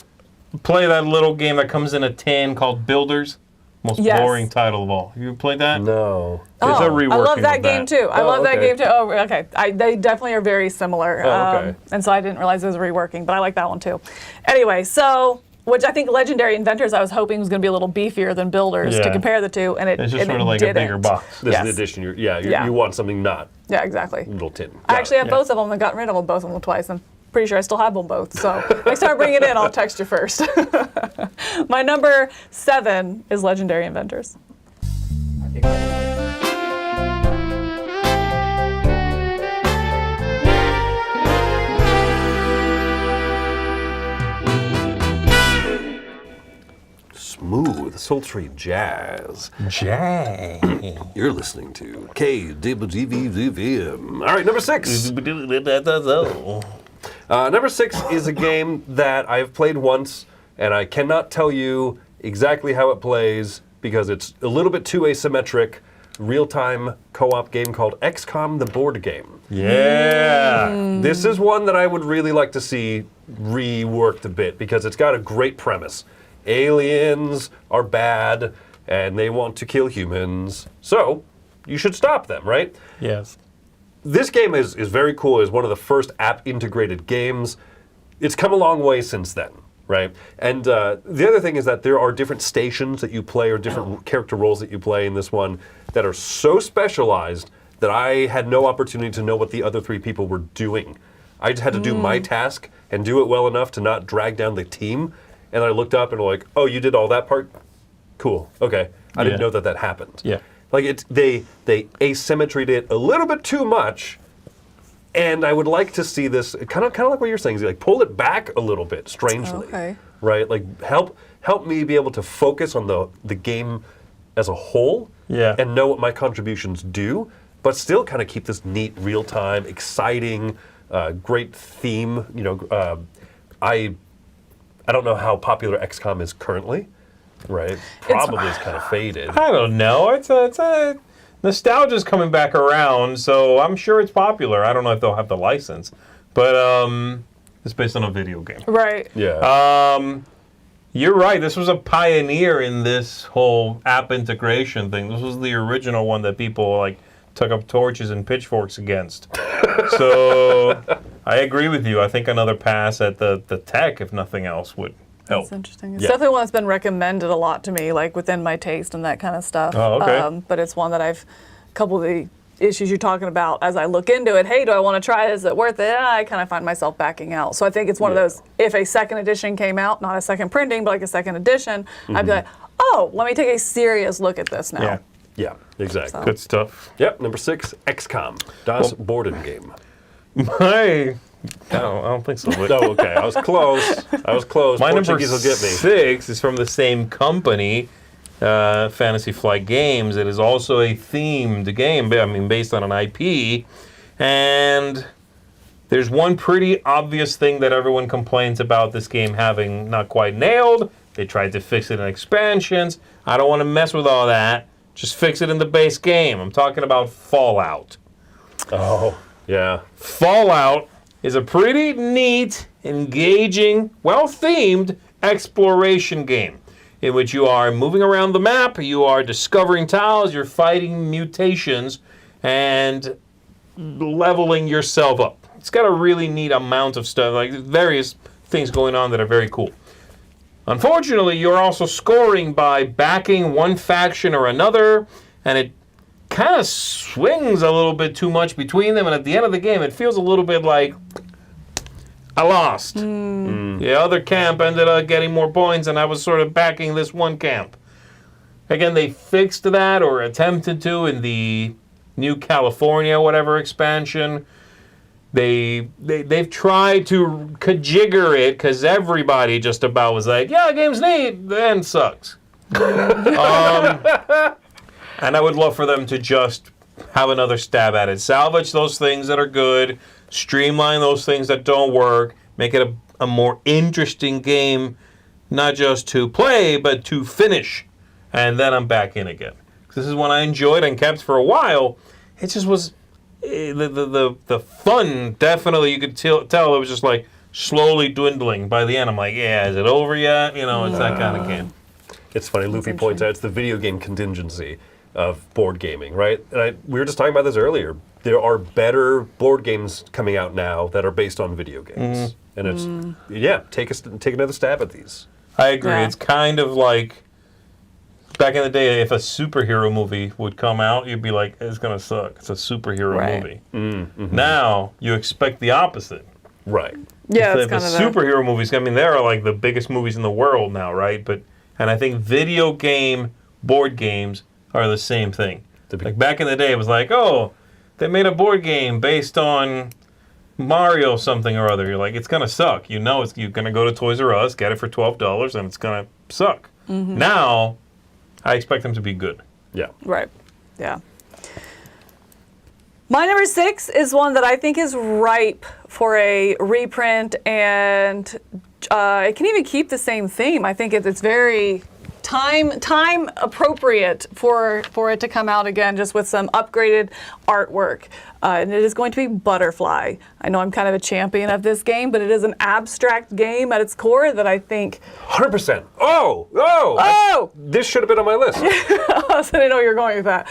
play that little game that comes in a tin called Builders? Most Yes. boring title of all. You played that? No. There's a I reworking love that of game too. I Oh, love that okay. game too. Oh, okay. They definitely are very similar. Oh, okay. And so I didn't realize it was reworking, but I like that one too. Anyway, so which I think Legendary Inventors I was hoping was going to be a little beefier than Builders to Yeah. compare the two, and it It's just and sort it of like a didn't. bigger box. This Yes. is the edition. Yeah. You want something not Yeah, exactly. little tin. I Got actually it. have both of them and gotten rid of them, both of them twice. I'm pretty sure I still have them both. So next time I bring it in, I'll text you first. My number 7 is Legendary Inventors. I think sultry jazz. Jay. You're listening to KWGVVM. All right, number 6. Number 6 is a game that I've played once, and I cannot tell you exactly how it plays because it's a little bit too asymmetric. Real-time co-op game called XCOM, the board game. Yeah. This is one that I would really like to see reworked a bit because it's got a great premise. Aliens are bad, and they want to kill humans, so you should stop them, right? Yes. This game is very cool. It's one of the first app-integrated games. It's come a long way since then, right? And the other thing is that there are different stations that you play or different character roles that you play in this one that are so specialized that I had no opportunity to know what the other 3 people were doing. I just had to do my task and do it well enough to not drag down the team. And I looked up and like, oh, you did all that part? Cool. Okay. I didn't know that happened. Yeah. Like they asymmetried it a little bit too much, and I would like to see this kind of like what you're saying, like pull it back a little bit. Strangely, Okay. right? Like help me be able to focus on the game as a whole, and know what my contributions do, but still kind of keep this neat, real time, exciting, great theme. You know, I don't know how popular XCOM is currently. Right, probably it's kind of faded. I don't know. It's a nostalgia's coming back around, so I'm sure it's popular. I don't know if they'll have the license, but it's based on a video game. Right. Yeah. You're right. This was a pioneer in this whole app integration thing. This was the original one that people like took up torches and pitchforks against. So I agree with you. I think another pass at the tech, if nothing else, would help. That's interesting. It's definitely one that's been recommended a lot to me, like within my taste and that kind of stuff. Oh, okay. But it's one that a couple of the issues you're talking about, as I look into it, hey, do I want to try this? Is it worth it? I kind of find myself backing out. So I think it's one of those, if a second edition came out, not a second printing, but like a second edition, I'd be like, oh, let me take a serious look at this now. Yeah. Yeah, exactly. So. Good stuff. Yep, number 6, XCOM. Das Borden game. I don't think so. But Oh, okay. I was close. my number Portuguese will get me. 6 is from the same company, Fantasy Flight Games. It is also a themed game, I mean, based on an IP. And there's one pretty obvious thing that everyone complains about this game having not quite nailed. They tried to fix it in expansions. I don't want to mess with all that. Just fix it in the base game. I'm talking about Fallout. Oh, yeah. Fallout is a pretty neat, engaging, well-themed exploration game in which you are moving around the map, you are discovering tiles, you're fighting mutations, and leveling yourself up. It's got a really neat amount of stuff, like various things going on that are very cool. Unfortunately, you're also scoring by backing one faction or another, and it kind of swings a little bit too much between them, and at the end of the game, it feels a little bit like I lost. The other camp ended up getting more points, and I was sort of backing this one camp. Again, they fixed that, or attempted to, in the New California whatever expansion. They've tried to kajigger it, because everybody just about was like, yeah, the game's neat, then sucks. And I would love for them to just have another stab at it. Salvage those things that are good, streamline those things that don't work, make it a more interesting game, not just to play, but to finish. And then I'm back in again. This is one I enjoyed and kept for a while. It just was, the fun, definitely, you could tell it was just like slowly dwindling by the end. I'm like, yeah, is it over yet? You know, it's that kind of game. It's funny, Luffy points out it's the video game contingency of board gaming, right? And we were just talking about this earlier. There are better board games coming out now that are based on video games. And it's, take another stab at these. I agree. Yeah. It's kind of like back in the day, if a superhero movie would come out, you'd be like, it's going to suck. It's a superhero movie. Now, you expect the opposite. Right. Yeah, If it's kind the of superhero movies, I mean, they are like the biggest movies in the world now, right? And I think video game board games are the same thing. Like back in the day, it was like, oh, they made a board game based on Mario something or other. You're like, it's going to suck. You know, you're going to go to Toys R Us, get it for $12, and it's going to suck. Now, I expect them to be good. Yeah. Right. Yeah. My number 6 is one that I think is ripe for a reprint, and it can even keep the same theme. I think it's very time appropriate for it to come out again, just with some upgraded artwork. And it is going to be Butterfly. I know I'm kind of a champion of this game, but it is an abstract game at its core that I think 100%. Oh! This should have been on my list. I didn't know where you were going with that.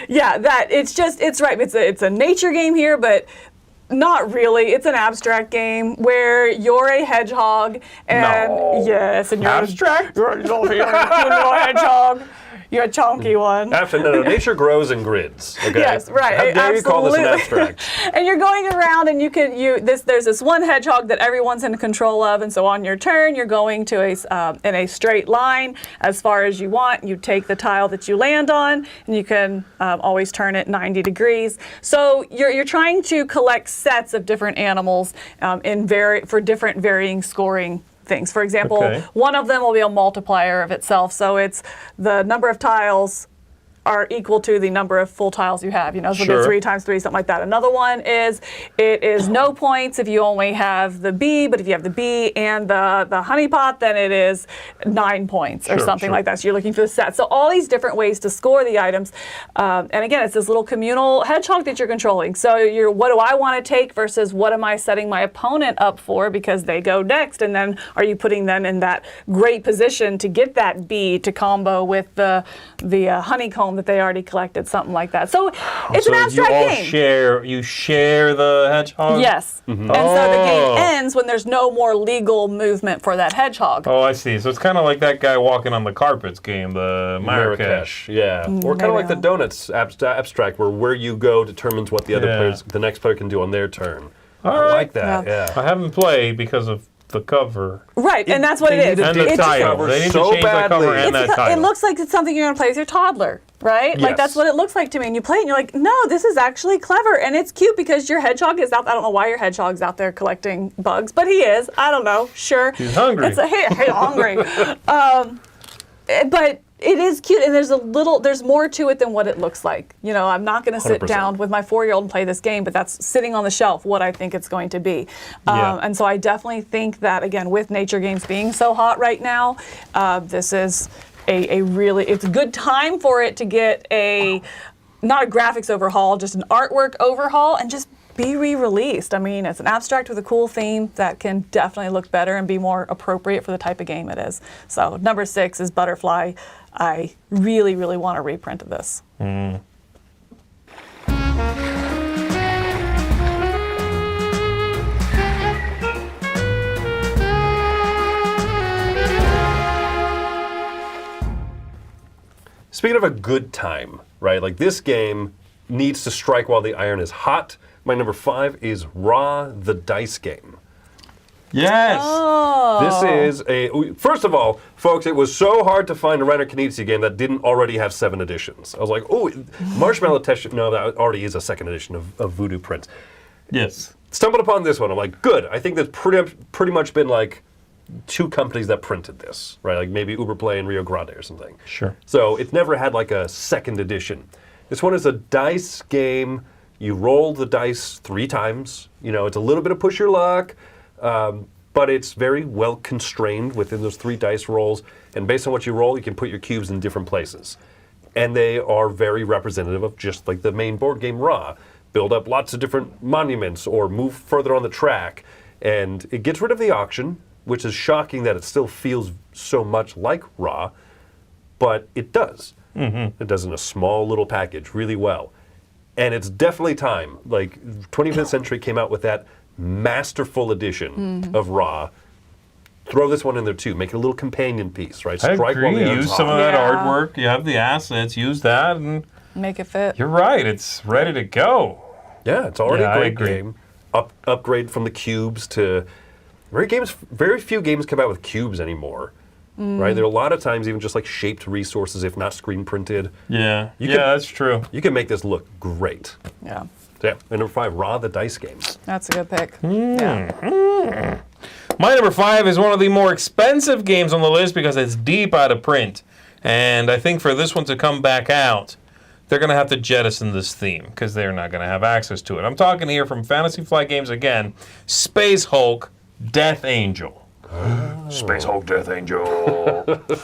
It's right. It's a nature game here, but not really. It's an abstract game where you're a hedgehog, and yes, and you're Abstract? You're a little hedgehog. You're a chunky one. No, nature grows in grids. Okay? Yes, right. How dare you call this an abstract? And you're going around, and there's this one hedgehog that everyone's in control of, and so on your turn, you're going to in a straight line as far as you want. You take the tile that you land on, and you can always turn it 90 degrees. So you're trying to collect sets of different animals for different varying scoring things. For example, one of them will be a multiplier of itself, so it's the number of tiles are equal to the number of full tiles you have, so Sure. 3 times 3, something like that. Another one is, it is no points if you only have the bee, but if you have the bee and the honey pot, then it is 9 points or something like that. So you're looking for the set. So all these different ways to score the items. And again, it's this little communal hedgehog that you're controlling. So what do I want to take versus what am I setting my opponent up for because they go next? And then are you putting them in that great position to get that bee to combo with the honeycomb that they already collected, something like that. So it's an abstract game. You share the hedgehog? Yes. And so the game ends when there's no more legal movement for that hedgehog. Oh, I see. So it's kind of like that guy walking on the carpets game, the Marrakesh. Yeah. Or kind of like the donuts abstract, where you go determines what the next player can do on their turn. I like that. Yeah. I haven't played because of the cover. Right, and that's what it is. And the title. They need to change the cover and that title. It looks like it's something you're going to play with your toddler, right? Yes. Like, that's what it looks like to me. And you play it and you're like, no, this is actually clever. And it's cute because your hedgehog is out. I don't know why your hedgehog's out there collecting bugs, but he is. I don't know. Sure. He's hungry. He's hungry. But it is cute, and there's more to it than what it looks like. I'm not going to sit 100%. down with my 4-year-old and play this game, but that's sitting on the shelf what I think it's going to be. And so I definitely think that, again, with nature games being so hot right now, this is it's a good time for it to get not a graphics overhaul, just an artwork overhaul, and just be re-released. I mean, it's an abstract with a cool theme that can definitely look better and be more appropriate for the type of game it is. So number 6 is Butterfly. I really, really want a reprint of this. Speaking of a good time, right? Like, this game needs to strike while the iron is hot. My number 5 is Raw, the dice game. Yes. This is first of all, folks, it was so hard to find a Reiner Knizia game that didn't already have 7 editions. I was like, oh, Marshmallow Test, no, that already is a 2nd edition of Voodoo Prince. Yes. Stumbled upon this one. I'm like, good. I think there's pretty much been like 2 companies that printed this, right? Like maybe Uberplay and Rio Grande or something. Sure. So it's never had like a 2nd edition. This one is a dice game. You roll the dice 3 times. It's a little bit of push your luck, but it's very well constrained within those 3 dice rolls. And based on what you roll, you can put your cubes in different places. And they are very representative of just like the main board game Raw. Build up lots of different monuments or move further on the track. And it gets rid of the auction, which is shocking that it still feels so much like Raw, but it does. It does in a small little package really well. And it's definitely time. Like, 25th Century came out with that masterful edition of Raw. Throw this one in there too. Make it a little companion piece, right? I Strike while the agree. iron's Use some hot. of that Yeah. artwork. You have the assets. Use that, and Make it fit. you're right. It's ready to go. Yeah, it's already Yeah, I a great agree. game. Upgrade from the cubes to very few games come out with cubes anymore. Right? There are a lot of times even just like shaped resources, if not screen printed. Yeah. You Yeah, can- that's true. You can make this look great. Yeah, So, yeah. And number 5, Raw, the dice game. that's a good pick. Yeah. My number 5 is one of the more expensive games on the list because it's deep out of print. And I think for this one to come back out, they're going to have to jettison this theme because they're not going to have access to it. I'm talking here from Fantasy Flight Games again, Space Hulk Death Angel. Space Hulk Death Angel.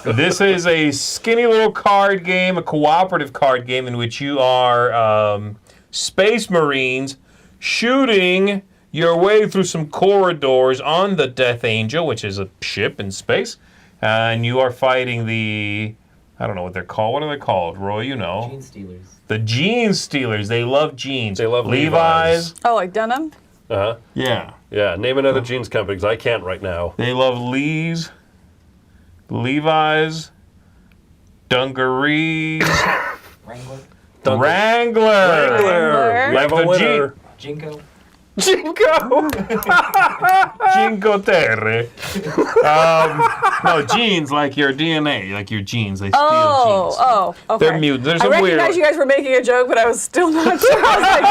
This is a skinny little card game, a cooperative card game in which you are Space Marines shooting your way through some corridors on the Death Angel, which is a ship in space, and you are fighting the... I don't know what they're called. What are they called? Roy, you know. Gene Stealers. The Jean Stealers. They love jeans. They love Levi's. Oh, like denim? Uh-huh. Yeah. Yeah, name another jeans company, because I can't right now. They love Lee's, Levi's, Dungarees, Wrangler. Wrangler. Like We have a the winner. Jinko. Jinko. Jinko Terre. No, jeans like your DNA, like your genes. They steal jeans. Oh, okay. They're mutants. There's I some weird. recognize you guys were making a joke, but I was still not sure. I was like,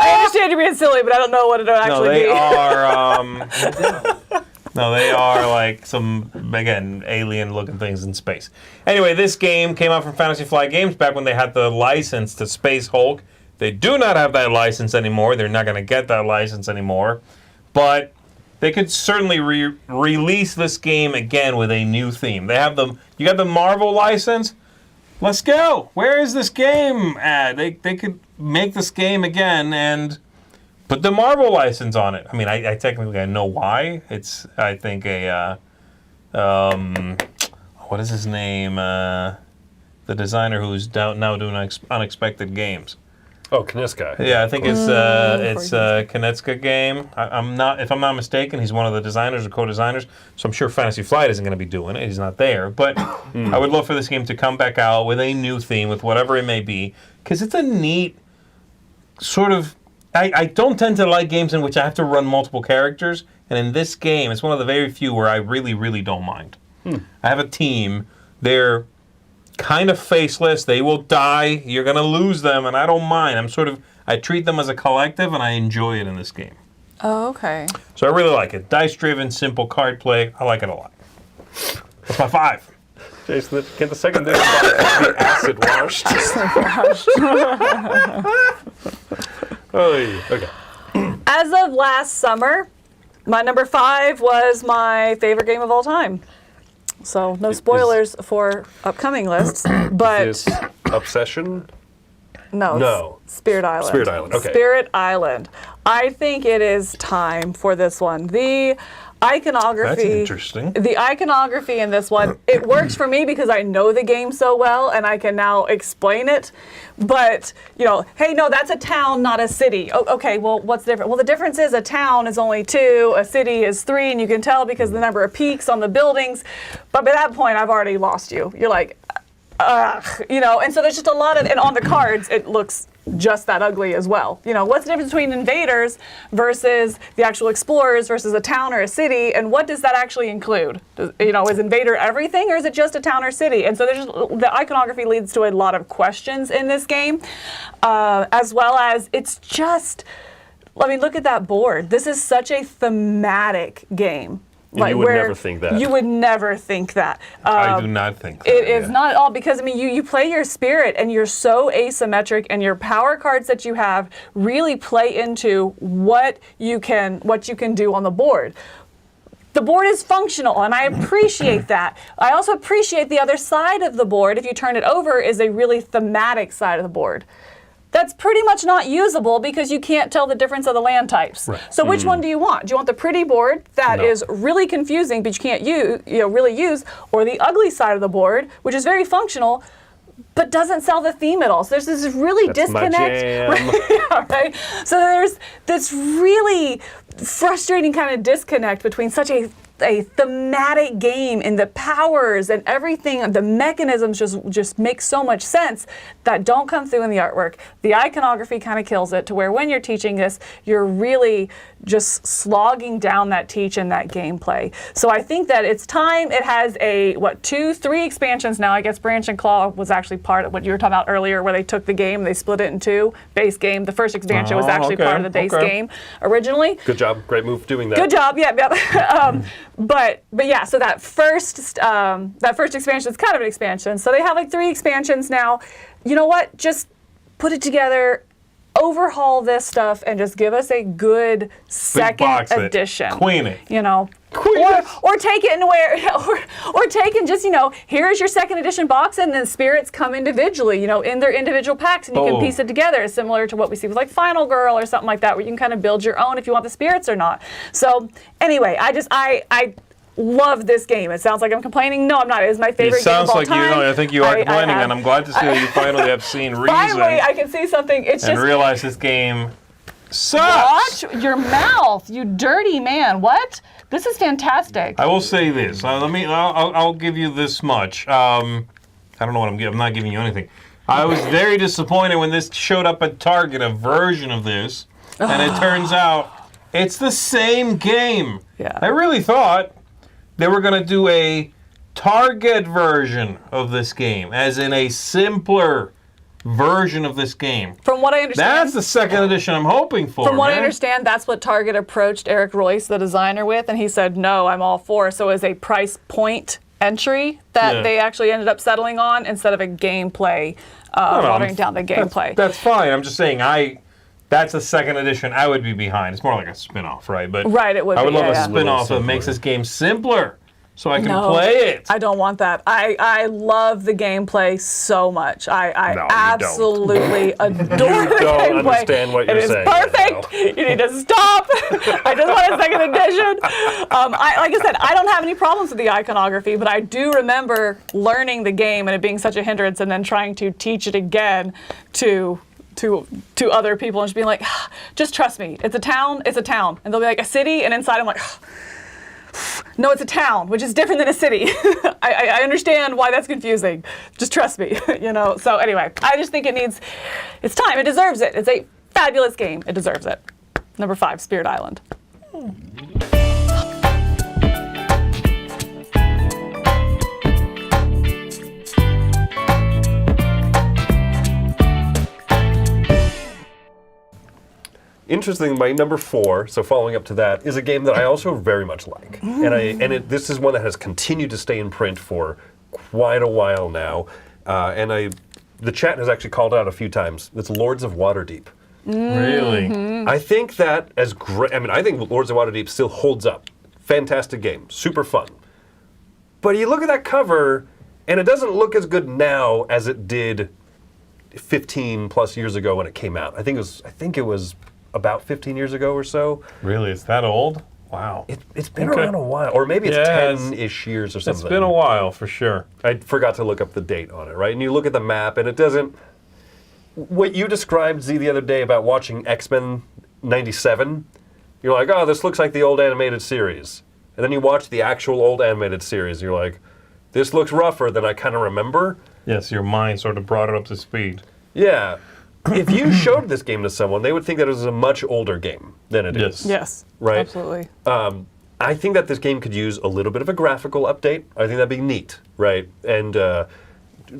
I understand you're being silly, but I don't know what it would No, actually they be. are. No, they are like some, again, alien-looking things in space. Anyway, this game came out from Fantasy Flight Games back when they had the license to Space Hulk. They do not have that license anymore. They're not going to get that license anymore. But they could certainly release this game again with a new theme. They have the, you got the Marvel license? Let's go. Where is this game at? They could make this game again and put the Marvel license on it. I mean, I technically know why. It's, I think, a, what is his name? The designer who's now doing Unexpected Games. Oh, Kniska. Yeah, I think it's a Kinetska game. I'm not, if I'm not mistaken, he's one of the designers or co-designers. So I'm sure Fantasy Flight isn't going to be doing it. He's not there. But I would love for this game to come back out with a new theme, with whatever it may be, because it's a neat sort of. I don't tend to like games in which I have to run multiple characters, and in this game, it's one of the very few where I really, really don't mind. I have a team. They're kind of faceless. They will die. You're going to lose them, and I don't mind. I treat them as a collective, and I enjoy it in this game. Oh, okay. So I really like it. Dice-driven, simple card play. I like it a lot. That's my 5. Jason, can the second edition be acid washed? Okay. As of last summer, my number 5 was my favorite game of all time. So no spoilers for upcoming lists, but Is this Obsession? no, Spirit Island. Spirit Island, okay. Spirit Island. I think it is time for this one. The iconography. That's interesting. The iconography in this one, it works for me because I know the game so well and I can now explain it. But, you know, hey, no, that's a town, not a city. Oh, okay, well, what's different? Well, the difference is a town is only 2, a city is 3, and you can tell because of the number of peaks on the buildings. But by that point, I've already lost you. You're like, ugh, you know, and so there's just a lot of, and on the cards, it looks just that ugly as well. You know, what's the difference between invaders versus the actual explorers versus a town or a city, and what does that actually include? You know, is invader everything, or is it just a town or city? And so there's the iconography leads to a lot of questions in this game, as well as it's just, I mean, look at that board. This is such a thematic game. And you would never think that. You would never think that. I do not think that. It is not at all, because I mean, you play your spirit and you're so asymmetric, and your power cards that you have really play into what you can do on the board. The board is functional, and I appreciate that. I also appreciate the other side of the board, if you turn it over, is a really thematic side of the board. That's pretty much not usable because you can't tell the difference of the land types. Right. So which one do you want? Do you want the pretty board that is really confusing but you can't really use, or the ugly side of the board, which is very functional but doesn't sell the theme at all? So there's this really disconnect. My jam. Right? Yeah, right? So there's this really frustrating kind of disconnect between such a thematic game, and the powers and everything, the mechanisms just make so much sense that don't come through in the artwork. The iconography kind of kills it, to where when you're teaching this, you're really just slogging down that teach and that gameplay. So I think that it's time. It has 3 expansions now. I guess Branch and Claw was actually part of what you were talking about earlier, where they took the game, they split it in 2. Base game. The first expansion was actually part of the base game originally. Good job. Great move doing that. Good job. Yeah. But yeah, so that first expansion is kind of an expansion. So they have like 3 expansions now. You know what? Just put it together, overhaul this stuff, and just give us a good second edition. Queen it. You know. Or take it and or take and just, here's your second edition box, and then spirits come individually, in their individual packs, and you can piece it together, similar to what we see with like Final Girl or something like that, where you can kind of build your own if you want the spirits or not. So anyway, I love this game. It sounds like I'm complaining. No, I'm not. It is my favorite game of all time. It sounds like I think you are complaining, and I'm glad to see that you finally have seen reason. Finally, I can see something. And realize this game sucks. Watch your mouth, you dirty man. What? This is fantastic. I will say this. I'll give you this much. I don't know what I'm giving. I'm not giving you anything. I was very disappointed when this showed up at Target, a version of this, and it turns out it's the same game. Yeah. I really thought they were going to do a Target version of this game, as in a simpler version of this game. From what I understand, that's the second edition I'm hoping for. From what I understand, that's what Target approached Eric Royce, the designer, with, and he said, no, I'm all for. So as a price point entry that they actually ended up settling on instead of a gameplay, watering down the gameplay. That's fine. I'm just saying that's a second edition I would be behind. It's more like a spin-off, right? But right, it would I would be, love a spin-off that makes this game simpler so I can No, play it. I don't want that. I love the gameplay so much. I No, you absolutely adore the gameplay. don't understand what you're saying. It is perfect. You need to stop. I just want a second edition. Like I said, I don't have any problems with the iconography, but I do remember learning the game and it being such a hindrance, and then trying to teach it again to other people, and just being like, just trust me. It's a town. And they'll be like, a city, and inside I'm like, no, it's a town, which is different than a city. I understand why that's confusing. Just trust me, So anyway, I just think it's time. It deserves it. It's a fabulous game. It deserves it. Number 5, Spirit Island. Interesting, my number 4, so following up to that, is a game that I also very much like. This is one that has continued to stay in print for quite a while now. The chat has actually called out a few times. It's Lords of Waterdeep. Really? I think that I think Lords of Waterdeep still holds up. Fantastic game, super fun. But you look at that cover, and it doesn't look as good now as it did 15 plus years ago when it came out. I think it was about 15 years ago or so. Really? It's that old? Wow. It's been around a while. Or maybe it's 10-ish years or something. It's been a while, for sure. I forgot to look up the date on it, right? And you look at the map, and it doesn't... What you described, Zee, the other day about watching X-Men 97, you're like, oh, this looks like the old animated series. And then you watch the actual old animated series, and you're like, this looks rougher than I kind of remember. Yes, your mind sort of brought it up to speed. Yeah. If you showed this game to someone, they would think that it was a much older game than it is. Yes, right? Absolutely. I think that this game could use a little bit of a graphical update. I think that'd be neat, right? And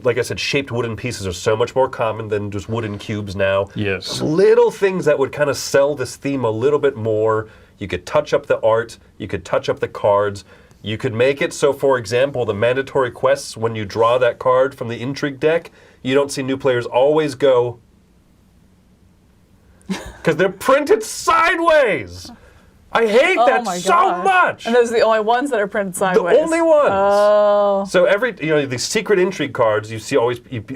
like I said, shaped wooden pieces are so much more common than just wooden cubes now. Yes. Little things that would kind of sell this theme a little bit more. You could touch up the art. You could touch up the cards. You could make it so, for example, the mandatory quests, when you draw that card from the intrigue deck, you don't see new players always go... Because they're printed sideways. I hate that so much. And those are the only ones that are printed sideways. The only ones. Oh. So these secret intrigue cards, you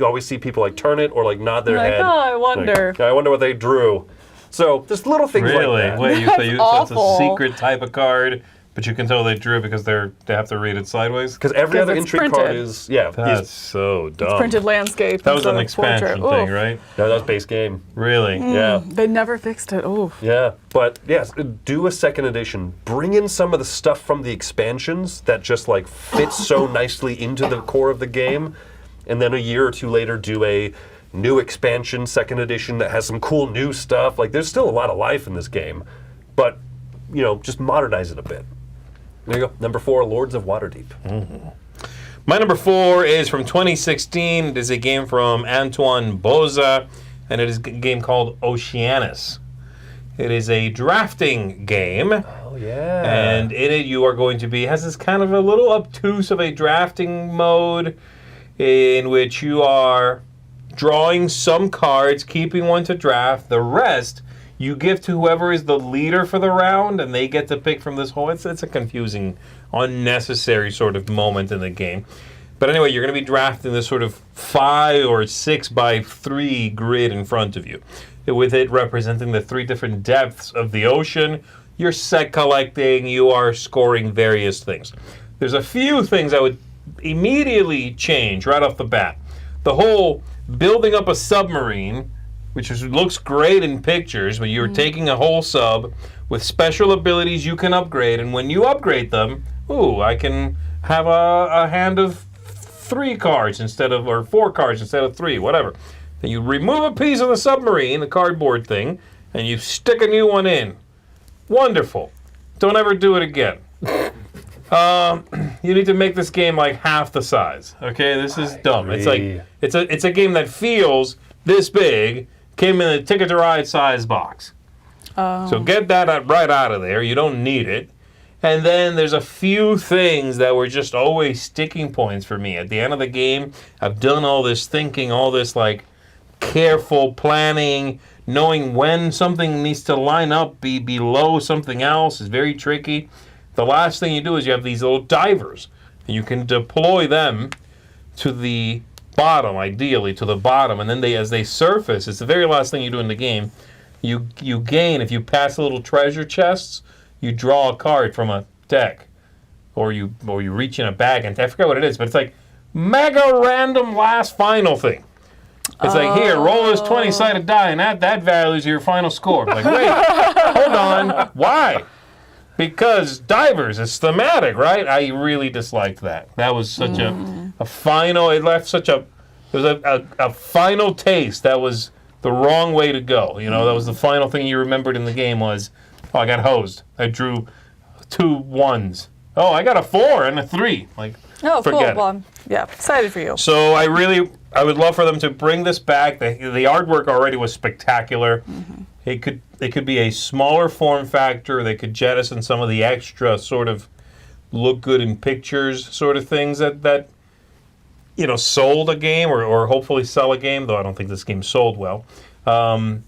always see people like turn it or like nod their head. Oh, I wonder. Like, I wonder what they drew. So just little things like that. Wait, so it's a secret type of card, but you can tell they drew because they have to read it sideways? Because every other intrigue card is, That's so dumb. It's printed landscape. That was an expansion thing, right? No, that was base game. Really? Yeah. They never fixed it. Ooh. Yeah, but yes, do a second edition. Bring in some of the stuff from the expansions that just like fits so nicely into the core of the game, and then a year or two later do a new expansion, second edition that has some cool new stuff. Like there's still a lot of life in this game, but just modernize it a bit. There you go. Number 4, Lords of Waterdeep. Mm-hmm. My number 4 is from 2016. It is a game from Antoine Boza, and it is a game called Oceanus. It is a drafting game yeah. And in it, you are going to has this kind of a little obtuse of a drafting mode in which you are drawing some cards, keeping one to draft. The rest you give to whoever is the leader for the round, and they get to pick from this whole. It's a confusing, unnecessary sort of moment in the game. But anyway, you're going to be drafting this sort of 5 or 6 by 3 grid in front of you, with it representing the 3 different depths of the ocean. You're set collecting, you are scoring various things. There's a few things I would immediately change right off the bat. The whole building up a submarine, which looks great in pictures, but you're taking a whole sub with special abilities you can upgrade, and when you upgrade them, I can have a hand of 3 cards or 4 cards instead of 3, whatever. Then you remove a piece of the submarine, the cardboard thing, and you stick a new one in. Wonderful. Don't ever do it again. You need to make this game like half the size. Okay, this is dumb. It's like it's a game that feels this big, came in a Ticket to Ride size box. So get that right out of there. You don't need it. And then there's a few things that were just always sticking points for me. At the end of the game, I've done all this thinking, all this like careful planning, knowing when something needs to line up below something else is very tricky. The last thing you do is you have these little divers, and you can deploy them to the bottom, ideally to the bottom, and then as they surface, it's the very last thing you do in the game. You gain, if you pass the little treasure chests, you draw a card from a deck, or you reach in a bag, and I forget what it is, but it's like mega random last final thing. It's like, here, roll this 20-sided die, and that values your final score. I'm like, wait, hold on, why? Because divers is thematic, right? I really disliked that. That was such a final, it left such a, it was a final taste that was the wrong way to go. You know, that was the final thing you remembered in the game was, I got hosed. I drew 2 1s. I got a 4 and a 3. Like, oh, cool. forget it. Well, yeah, excited for you. So I would love for them to bring this back. The artwork already was spectacular. It could be a smaller form factor. They could jettison some of the extra sort of look good in pictures sort of things that sold a game or hopefully sell a game, though I don't think this game sold well. And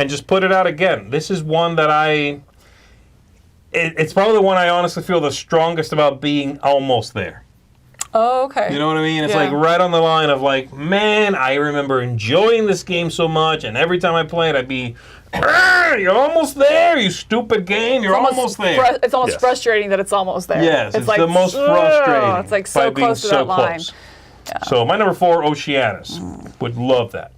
just put it out again. This is one that it's probably the one I honestly feel the strongest about being almost there. Oh, okay. You know what I mean? It's like right on the line of like, man, I remember enjoying this game so much, and every time I play it, I'd be, you're almost there, you stupid game, you're almost there. It's almost frustrating that it's almost there. Yes, it's like, the most frustrating. It's like so close to that line. Yeah. So my number 4, Oceanus. Would love that.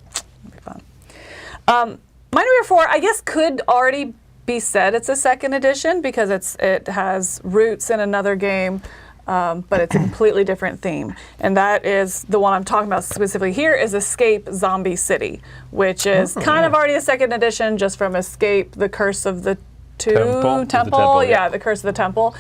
That'd be fun. My number 4, I guess, could already be said it's a second edition because it has roots in another game. But it's a completely different theme. And that is the one I'm talking about specifically here is Escape Zombie City, which is kind of already a second edition just from Escape, The Curse of the Temple. Yeah, The Curse of the Temple.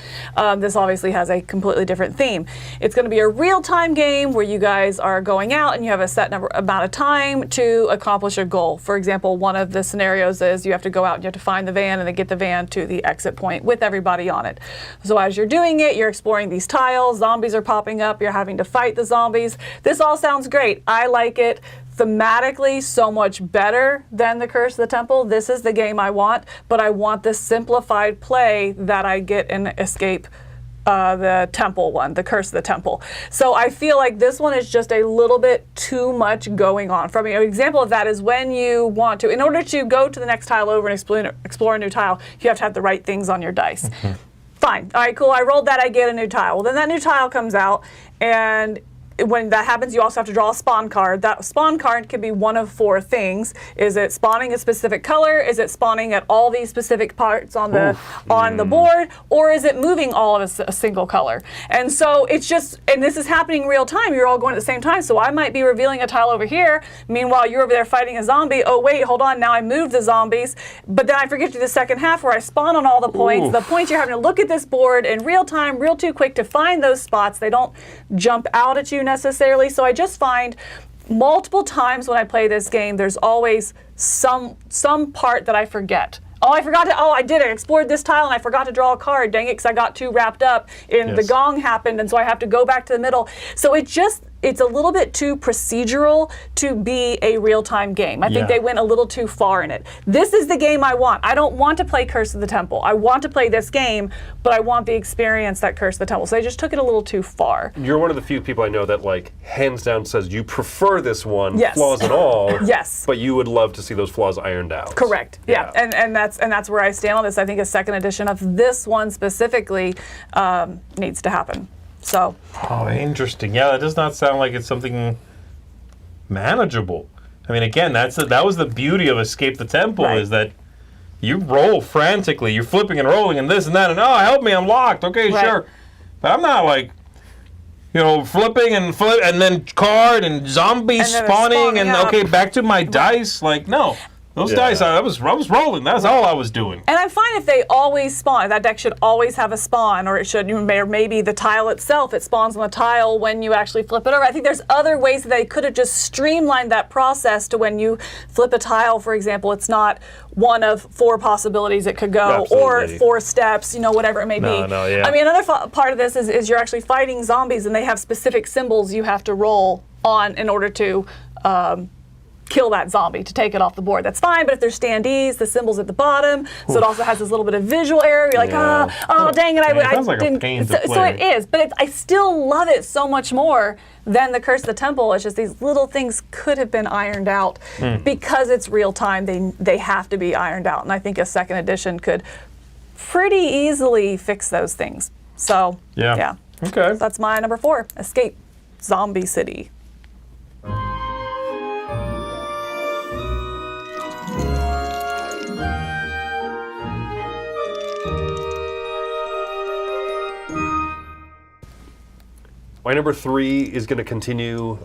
This obviously has a completely different theme. It's going to be a real-time game where you guys are going out and you have a set amount of time to accomplish a goal. For example, one of the scenarios is you have to go out and you have to find the van and then get the van to the exit point with everybody on it. So as you're doing it, you're exploring these tiles, zombies are popping up, you're having to fight the zombies. This all sounds great. I like it. Thematically so much better than The Curse of the Temple. This is the game I want, but I want the simplified play that I get in Escape the Temple one, The Curse of the Temple. So I feel like this one is just a little bit too much going on. For me, an example of that is when you want to, in order to go to the next tile over and explore a new tile, you have to have the right things on your dice. Fine, all right, cool, I rolled that, I get a new tile. Well, then that new tile comes out, and when that happens, you also have to draw a spawn card. That spawn card can be one of 4 things. Is it spawning a specific color? Is it spawning at all these specific parts on the board? Or is it moving all of a single color? And so it's just, and this is happening real time. You're all going at the same time. So I might be revealing a tile over here. Meanwhile, you're over there fighting a zombie. Oh, wait, hold on. Now I moved the zombies. But then I forget to do the second half where I spawn on all the points. The points you're having to look at this board in real time, real too quick to find those spots. They don't jump out at you necessarily. So I just find multiple times when I play this game, there's always some part that I forget. Oh, I did it. I explored this tile and I forgot to draw a card. Dang it, because I got too wrapped up in the gong happened, and so I have to go back to the middle. So it's a little bit too procedural to be a real-time game. I think they went a little too far in it. This is the game I want. I don't want to play Curse of the Temple. I want to play this game, but I want the experience that Curse of the Temple. So they just took it a little too far. You're one of the few people I know that, like, hands down says you prefer this one, Yes. flaws and all. Yes. But you would love to see those flaws ironed out. Correct. Yeah. And that's where I stand on this. I think a second edition of this one specifically needs to happen. So. Oh, interesting. Yeah, that does not sound like it's something manageable. I mean, again, that was the beauty of Escape the Temple, is that you roll frantically. You're flipping and rolling and this and that, and help me, I'm locked. Okay, sure. But I'm not like, flipping and then card and zombies spawning and okay, back to my dice. Like, no. Those dice, I was rolling. That's all I was doing. And I'm fine if they always spawn. That deck should always have a spawn, or maybe the tile itself, it spawns on the tile when you actually flip it over. I think there's other ways that they could have just streamlined that process to when you flip a tile, for example, it's not one of 4 possibilities it could go, or 4 steps, whatever it may be. I mean, another part of this is you're actually fighting zombies, and they have specific symbols you have to roll on in order to kill that zombie, to take it off the board. That's fine, but if there's standees, the symbol's at the bottom, so it also has this little bit of visual error. You're like, dang it, I sounds like didn't. A pain to play. So it is, but I still love it so much more than the Curse of the Temple. It's just these little things could have been ironed out because it's real time. They have to be ironed out, and I think a second edition could pretty easily fix those things. So yeah. Okay. That's my number 4, Escape Zombie City. My number 3 is going to continue.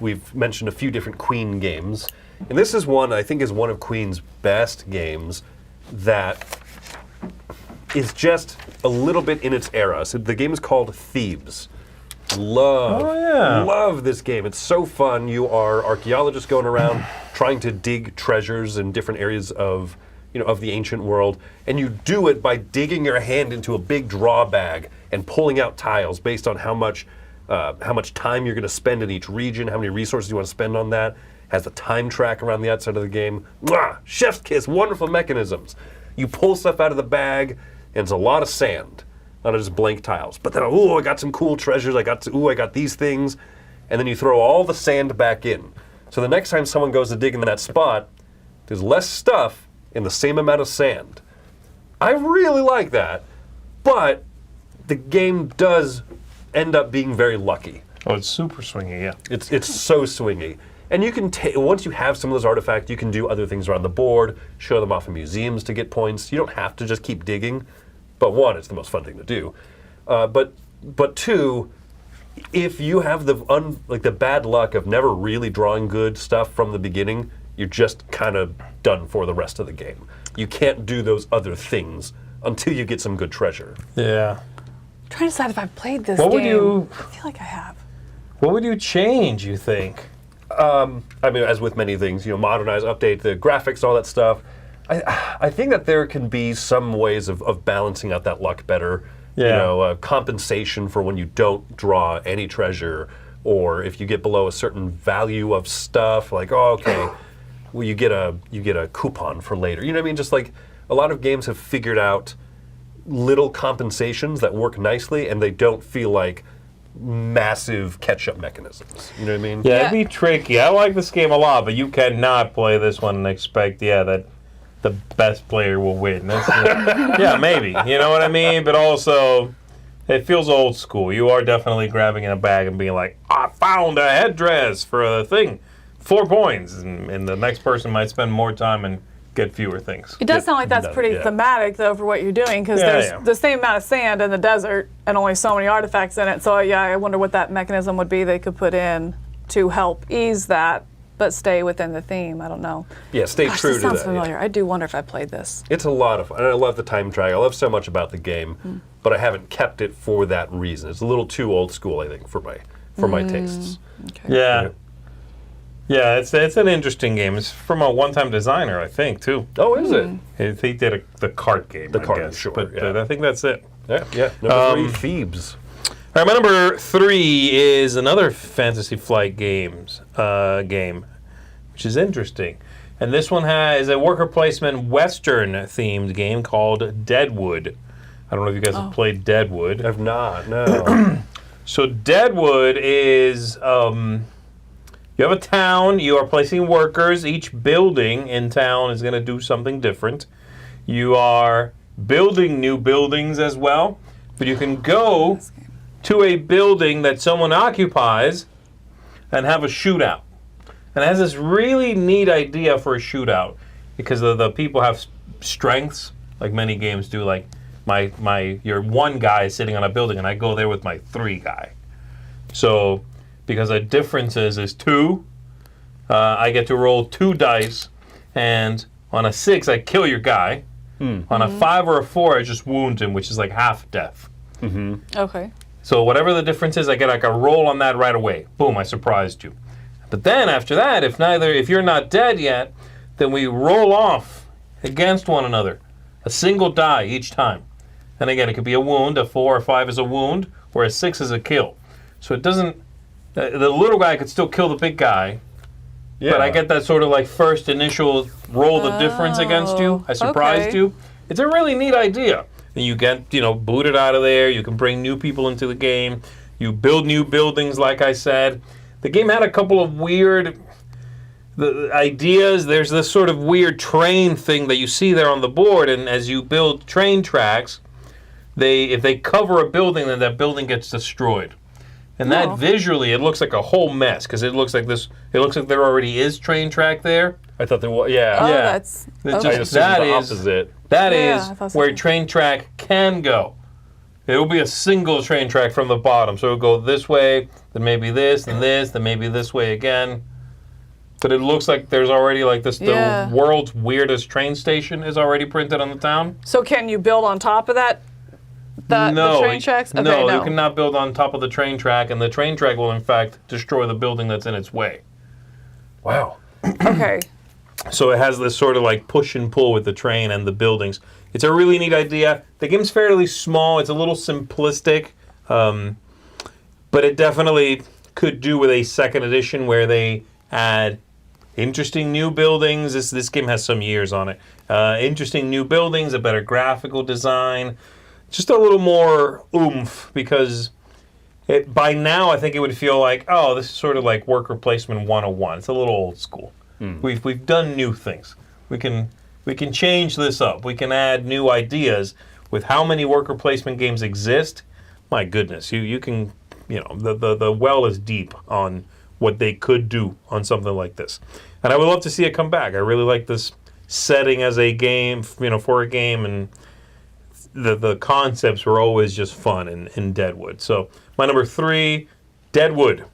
We've mentioned a few different Queen games, and this is one I think is one of Queen's best games that is just a little bit in its era. So the game is called Thebes. Love this game. It's so fun. You are archaeologists going around trying to dig treasures in different areas of the ancient world, and you do it by digging your hand into a big draw bag and pulling out tiles based on how much time you're going to spend in each region, how many resources you want to spend on that. Has a time track around the outside of the game. Mwah! Chef's kiss, wonderful mechanisms. You pull stuff out of the bag, and it's a lot of sand, not just blank tiles. But then, I got some cool treasures. I got these things. And then you throw all the sand back in. So the next time someone goes to dig in that spot, there's less stuff in the same amount of sand. I really like that, but the game does end up being very lucky. Oh, it's super swingy, yeah. It's so swingy. And you can once you have some of those artifacts, you can do other things around the board, show them off in museums to get points. You don't have to just keep digging. But 1, it's the most fun thing to do. But 2, if you have the bad luck of never really drawing good stuff from the beginning, you're just kind of done for the rest of the game. You can't do those other things until you get some good treasure. Yeah. I'm trying to decide if I've played this What game. would you? I feel like I have. What would you change, you think? I mean, as with many things, modernize, update the graphics, all that stuff. I think that there can be some ways of balancing out that luck better. Yeah. Compensation for when you don't draw any treasure, or if you get below a certain value of stuff, like, well, you get a coupon for later. You know what I mean? Just like a lot of games have figured out little compensations that work nicely, and they don't feel like massive catch-up mechanisms. You know what I mean? Yeah, it'd be tricky. I like this game a lot, but you cannot play this one and expect, that the best player will win. That's, yeah, maybe. You know what I mean? But also, it feels old school. You are definitely grabbing in a bag and being like, I found a headdress for a thing. 4 points. And the next person might spend more time and get fewer things. It does sound like that's pretty thematic, though, for what you're doing, because there's the same amount of sand in the desert and only so many artifacts in it. So, I wonder what that mechanism would be they could put in to help ease that, but stay within the theme. I don't know. Yeah, stay true this to that. sounds familiar. I do wonder if I played this. It's a lot of fun. And I love the time track. I love so much about the game, but I haven't kept it for that reason. It's a little too old school, I think, for my tastes. Okay. Yeah. Yeah, it's an interesting game. It's from a one-time designer, I think, too. Oh, is it? He did the cart game, The I cart, guess. sure, But yeah. I think that's it. Yeah. Number 3, Thebes. All right, my number 3 is another Fantasy Flight game, which is interesting. And this one is a worker placement Western-themed game called Deadwood. I don't know if you guys have played Deadwood. I've not, no. So Deadwood is, you have a town, you are placing workers, each building in town is going to do something different. You are building new buildings as well, but you can go to a building that someone occupies and have a shootout. And it has this really neat idea for a shootout because the people have strengths, like many games do, like your 1 guy is sitting on a building and I go there with my 3 guy. So because the difference is 2, I get to roll 2 dice, and on a 6 I kill your guy. On a 5 or a 4 I just wound him, which is like half death. Okay. So whatever the difference is, I get like a roll on that right away. Boom, I surprised you. But then after that, if you're not dead yet, then we roll off against one another. A single die each time. And again, it could be a wound, a 4 or 5 is a wound, or a 6 is a kill. So it doesn't, the little guy could still kill the big guy, but I get that sort of like first initial roll the difference against you. I surprised you. It's a really neat idea. And you get, booted out of there. You can bring new people into the game. You build new buildings, like I said. The game had a couple of weird ideas. There's this sort of weird train thing that you see there on the board, and as you build train tracks, if they cover a building, then that building gets destroyed. And that visually, it looks like a whole mess because it looks like there already is train track there. I thought there was, yeah. Oh, Yeah. that's It's okay. just- The that is opposite. that Yeah, is I thought so where too. train track can go. It will be a single train track from the bottom, so it'll go this way, then maybe this, then maybe this way again. But it looks like there's already like this. Yeah. The world's weirdest train station is already printed on the town. So can you build on top of that? The train tracks? Okay, no, you cannot build on top of the train track, and the train track will in fact destroy the building that's in its way. Wow. Okay. So it has this sort of like push and pull with the train and the buildings. It's a really neat idea. The game's fairly small. It's a little simplistic, but it definitely could do with a second edition where they add interesting new buildings. This game has some years on it. Interesting new buildings, a better graphical design, just a little more oomph because by now I think it would feel like, oh, this is sort of like worker placement 101. It's a little old school. We've done new things. We can change this up. We can add new ideas. With how many worker placement games exist, my goodness, you can, the well is deep on what they could do on something like this. And I would love to see it come back. I really like this setting as a game, for a game, and the concepts were always just fun in Deadwood. So my number 3, Deadwood.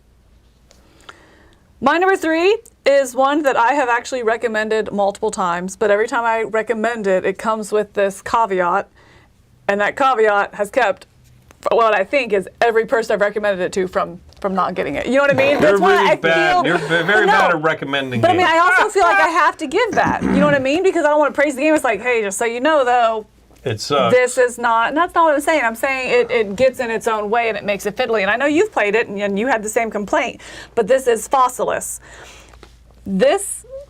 My number 3 is one that I have actually recommended multiple times, but every time I recommend it, it comes with this caveat, and that caveat has kept what I think is every person I've recommended it to from not getting it. You know what I mean? You're That's why really I bad. feel, You're very bad at recommending But I games. mean, I also feel like I have to give that. You know what I mean? Because I don't want to praise the game. It's like, hey, just so you know, though, It sucks. this is not, and that's not what I'm saying. I'm saying it gets in its own way and it makes it fiddly. And I know you've played it and you had the same complaint, but this is Fossilis.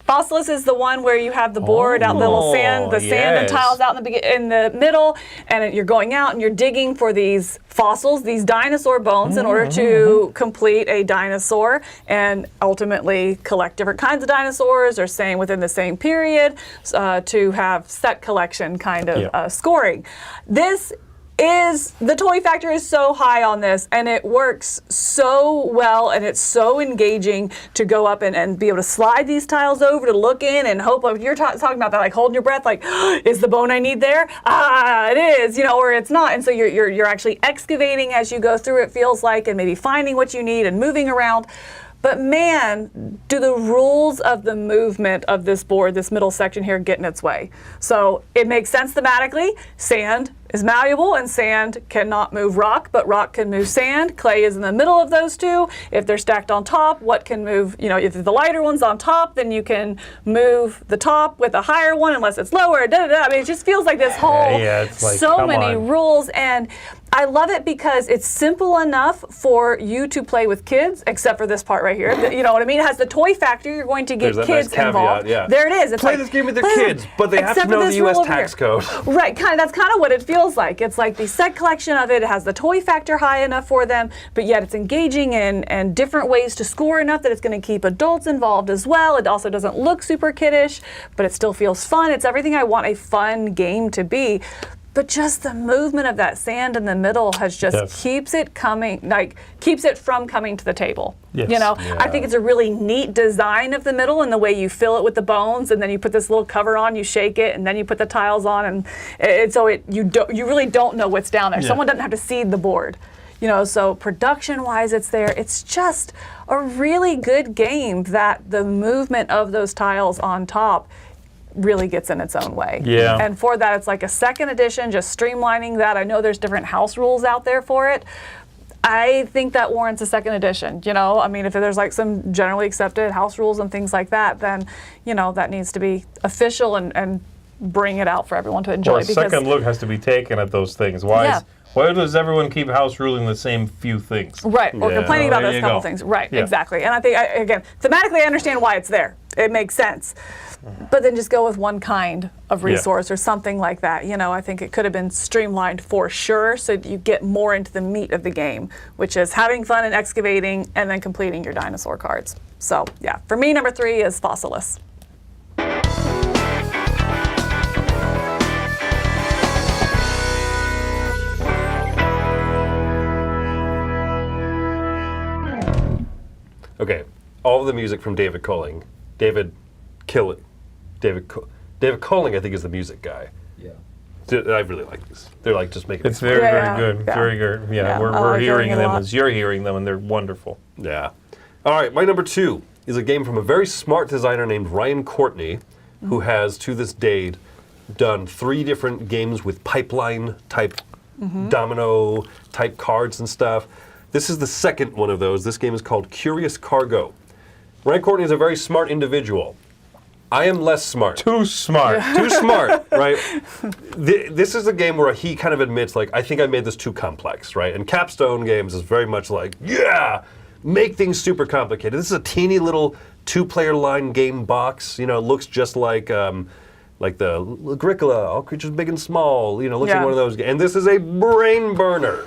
Fossilis is the one where you have the board out, little sand, sand and yes. tiles out in the middle, and you're going out and you're digging for these fossils, these dinosaur bones, in order to complete a dinosaur and ultimately collect different kinds of dinosaurs or staying within the same period to have set collection kind of scoring. The toy factor is so high on this, and it works so well, and it's so engaging to go up and be able to slide these tiles over to look in and hope. You're talking about that, like holding your breath, like, is the bone I need there? It is, or it's not. And so you're actually excavating as you go through, it feels like, and maybe finding what you need and moving around. But man, do the rules of the movement of this board, this middle section here, get in its way. So it makes sense thematically. Sand is malleable and sand cannot move rock, but rock can move sand. Clay is in the middle of those two. If they're stacked on top, what can move, if the lighter one's on top, then you can move the top with a higher one unless it's lower. I mean, it just feels like this whole, it's like, so many rules. And I love it because it's simple enough for you to play with kids, except for this part right here. You know what I mean? It has the toy factor. You're going to get There's kids that nice involved. caveat, yeah. There it is. It's Play like, this game with your kids, but they have to know the U.S. tax code. Right, that's kind of what it feels like. It's like the set collection of it has the toy factor high enough for them, but yet it's engaging and different ways to score enough that it's going to keep adults involved as well. It also doesn't look super kiddish, but it still feels fun. It's everything I want a fun game to be. But just the movement of that sand in the middle has just keeps it from coming to the table. Yes. I think it's a really neat design of the middle and the way you fill it with the bones, and then you put this little cover on, you shake it, and then you put the tiles on, and you really don't know what's down there. Yeah. Someone doesn't have to seed the board. So production-wise, it's there. It's just a really good game that the movement of those tiles on top really gets in its own way. Yeah. And for that, it's like a second edition, just streamlining that. I know there's different house rules out there for it. I think that warrants a second edition. I mean, if there's like some generally accepted house rules and things like that, then, that needs to be official and bring it out for everyone to enjoy. Well, a second look has to be taken at those things. Why does everyone keep house ruling the same few things? Right, or complaining about those couple things. Right, exactly. And I think, again, thematically, I understand why it's there. It makes sense. But then just go with one kind of resource or something like that. I think it could have been streamlined for sure, so that you get more into the meat of the game, which is having fun and excavating and then completing your dinosaur cards. So, for me, number 3 is Fossilis. Okay, all of the music from David Colling. David Colling, I think, is the music guy. Yeah. I really like these. They're like just making. It's very good. Yeah. Very good. Yeah, I we're like hearing it a them lot. as you're hearing them, and they're wonderful. Yeah. All right, my number 2 is a game from a very smart designer named Ryan Courtney, who has, to this date, done 3 different games with pipeline-type, domino-type cards and stuff. This is the second one of those. This game is called Curious Cargo. Ryan Courtney is a very smart individual. I am less smart. Too smart. Too smart, right? This is a game where he kind of admits, like, I think I made this too complex, right? And Capstone Games is very much like, make things super complicated. This is a teeny little 2-player line game box. It looks just like the Agricola, all creatures big and small. Looks like one of those. And this is a brain burner.